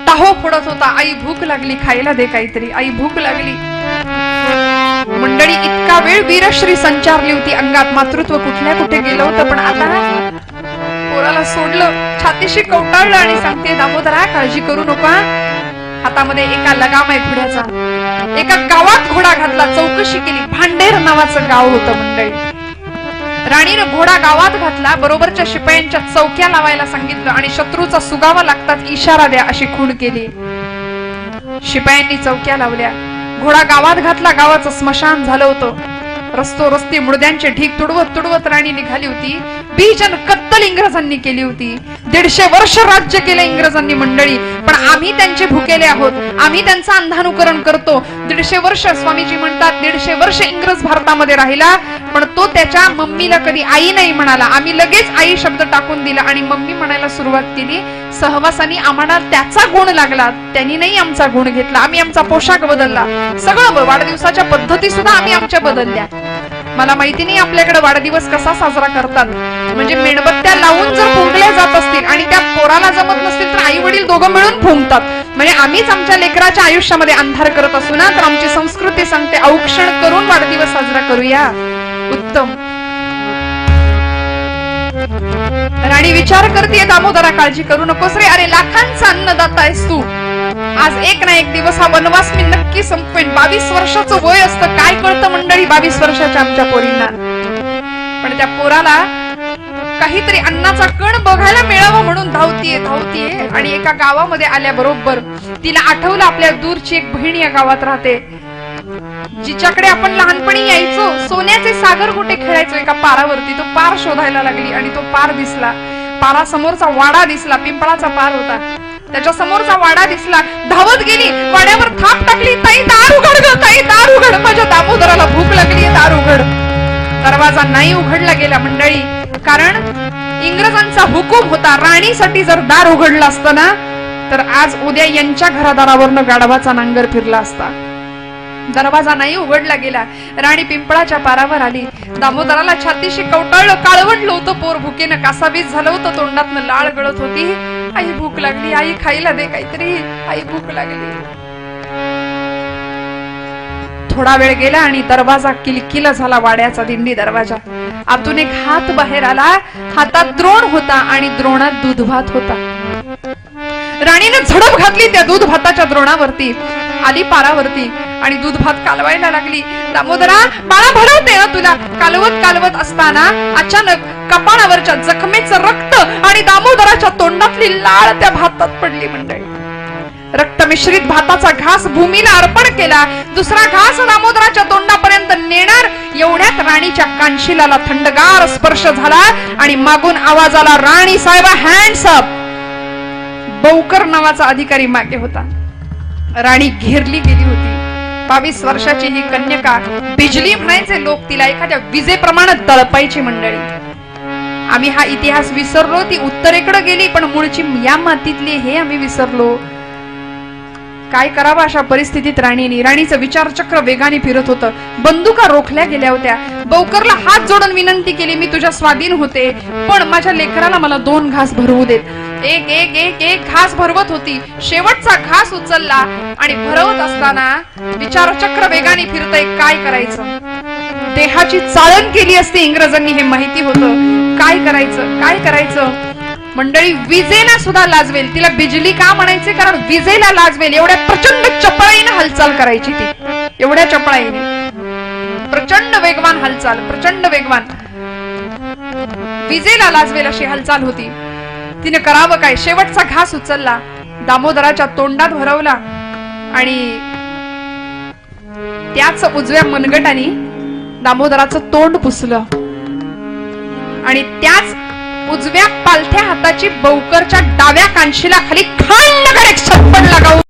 टाहो फोडत होता, आई भूक लागली, खायला दे काहीतरी, आई भूक लागली. मंडळी इतका वेळ वीरश्री संचारली होती अंगात, मातृत्व कुठल्या कुठे गेलं होतं. पण आता पोराला सोडलं, छातीशी कवटाळलं आणि सांगते, दामोदरा काळजी करू नका. हातामध्ये एका लगाम आहे घोड्याचा. एका गावात घोडा घातला, चौकशी केली. भांडेर नावाचं गाव होतं मंडळी. राणीनं घोडा गावात घातला, बरोबरच्या शिपायांच्या चौक्या लावायला सांगितलं आणि शत्रूचा सुगावा लागतात इशारा द्या अशी खूण केली. शिपायांनी चौक्या लावल्या. घोडा गावात घातला, गावाचं स्मशान झालं होतं. रस्ते मुडद्यांचे ढीग तुडवत तुडवत राणी निघाली होती. बीजन कत्तल इंग्रजांनी केली होती. 150 वर्ष राज्य केलं इंग्रजांनी मंडळी. पण आम्ही त्यांचे भुकेले आहोत, आम्ही त्यांचं अंधानुकरण करतो. 150 वर्ष स्वामीजी म्हणतात, 150 वर्ष इंग्रज भारतामध्ये राहिला पण तो त्याच्या मम्मीला कधी आई नाही म्हणाला. आम्ही लगेच आई शब्द टाकून दिला आणि मम्मी म्हणायला सुरुवात केली. सहवासानी आम्हाला त्याचा गुण लागला, त्यांनी नाही आमचा गुण घेतला. आम्ही आमचा पोशाख बदलला, सगळं वाढदिवसाच्या पद्धती सुद्धा आम्ही आमच्या बदलल्या. मला माहिती नाही आपल्याकडे वाढदिवस कसा साजरा करतात, म्हणजे मेणबत्त्या लावून जर फुंकल्या जात असतील आणि त्या पोराला जमत नसतील तर आई वडील दोघं मिळून फुंकतात. म्हणजे आम्हीच आमच्या लेकराच्या आयुष्यामध्ये अंधार करत असू ना, तर आमची संस्कृती सांगते औक्षण करून वाढदिवस साजरा करूया. उत्तम. राणी विचार करते, दामोदरा काळजी करू नकोस रे, अरे लाखांचा अन्नदाता आहेस तू. आज एक ना एक दिवस हा वनवास मी नक्की संपवेन. 22 वर्षाचं वय असतं, काय कळतं मंडळी 22 वर्षाच्या आमच्या पोरींना. पण त्या पोराला काहीतरी अन्नाचा कण बघायला मिळावं म्हणून धावतीये आणि एका गावामध्ये आल्याबरोबर तिला आठवलं आपल्या दूरची एक बहीण या गावात राहते, जिच्याकडे आपण लहानपणी यायचो, सोन्याचे सागर गोटे खेळायचो एका पारावरती. तो पार शोधायला लागली आणि तो पार दिसला. पारासमोरचा वाडा दिसला, पिंपळाचा पार होता. त्याच्या समोरचा वाडा दिसला, धावत गेली, वाड्यावर थाप टाकली, ताई दार उघड ग, ताई दार उघड, माझ्या दामोदराला भूक लागली, दार उघड. दरवाजा नाही उघडला गेला मंडळी, कारण इंग्रजांचा हुकूम होता, राणीसाठी जर दार उघडलं असतं ना तर आज उद्या यांच्या घरादारावरनं गाढवाचा नांगर फिरला असता. दरवाजा नाही उघडला गेला. राणी पिंपळाच्या पारावर आली. दामोदराला छातीशी कवटाळलं, काळवंडलं होतं पोर, भुकेनं कासावीस झालं होतं, तोंडातनं लाळ गळत होती. आई भूक लागली, आई खायला दे काहीतरी, आई भूक लागली. थोडा वेळ गेला आणि दरवाजा किलकिला झाला, वाड्याचा दिंडी दरवाजा. आतून एक हात बाहेर आला, हातात द्रोण होता आणि द्रोणात दूध भात होता. राणीने झडप घातली त्या दूध भाताच्या द्रोणावरती, आली पारावरती आणि दूध भात कालवायला लागली. दामोदरा बाळा भरवते ना तुला. कालवत असताना अचानक कपाळावरच्या जखमेचं रक्त आणि दामोदराच्या तोंडातली लाळ त्या भातात पडली मंडळी. रक्त मिश्रित भाताचा घास भूमीला अर्पण केला. दुसरा घास दामोदराच्या तोंडापर्यंत नेणार एवढ्यात राणीच्या कानशिलाला थंडगार स्पर्श झाला आणि मागून आवाज आला, राणी साहेबा हँड्स अप. बौकर नावाचा अधिकारी मागे होता. राणी घेरली गेली होती. 22 वर्षाची ही कन्यका, बिजली म्हणायचे लोक, तिला एखाद्या विजेप्रमाणे तळपायची मंडळी. आम्ही हा इतिहास विसरलो. ती उत्तरेकडे गेली पण मूळची या मातीतली हे आम्ही विसरलो. काय करावं अशा परिस्थितीत राणीचं विचारचक्र वेगाने फिरत होतं. बंदुका रोखल्या गेल्या होत्या. बौकरला हात जोडून विनंती केली, मी तुझ्या स्वाधीन होते, पण माझ्या लेकराला मला 2 घास भरवू देत. एक घास भरवत होती. शेवटचा घास उचलला आणि भरवत असताना विचारचक्र वेगाने फिरतय, काय करायचं. देहाची चाळण केली असती इंग्रजांनी, हे माहिती होतं. काय करायचं मंडळी. विजेला सुद्धा लाजवेल. तिला बिजली का म्हणायचे, कारण विजेला लाजवेल एवढ्या प्रचंड चपळाईने हालचाल करायची ती. एवढ्या चपळाईने प्रचंड वेगवान हालचाल, प्रचंड वेगवान, विजेला लाजवेल अशी हालचाल होती. तिने करावं काय. शेवटचा घास उचलला, दामोदराच्या तोंडात भरवला आणि त्याच उजव्या मनगटाने दामोदराचं तोंड पुसलं आणि त्याच उजव्या पालथ्या हाताची बौकरच्या डाव्या कानशिला खाली खंड एक छप्पन लगावून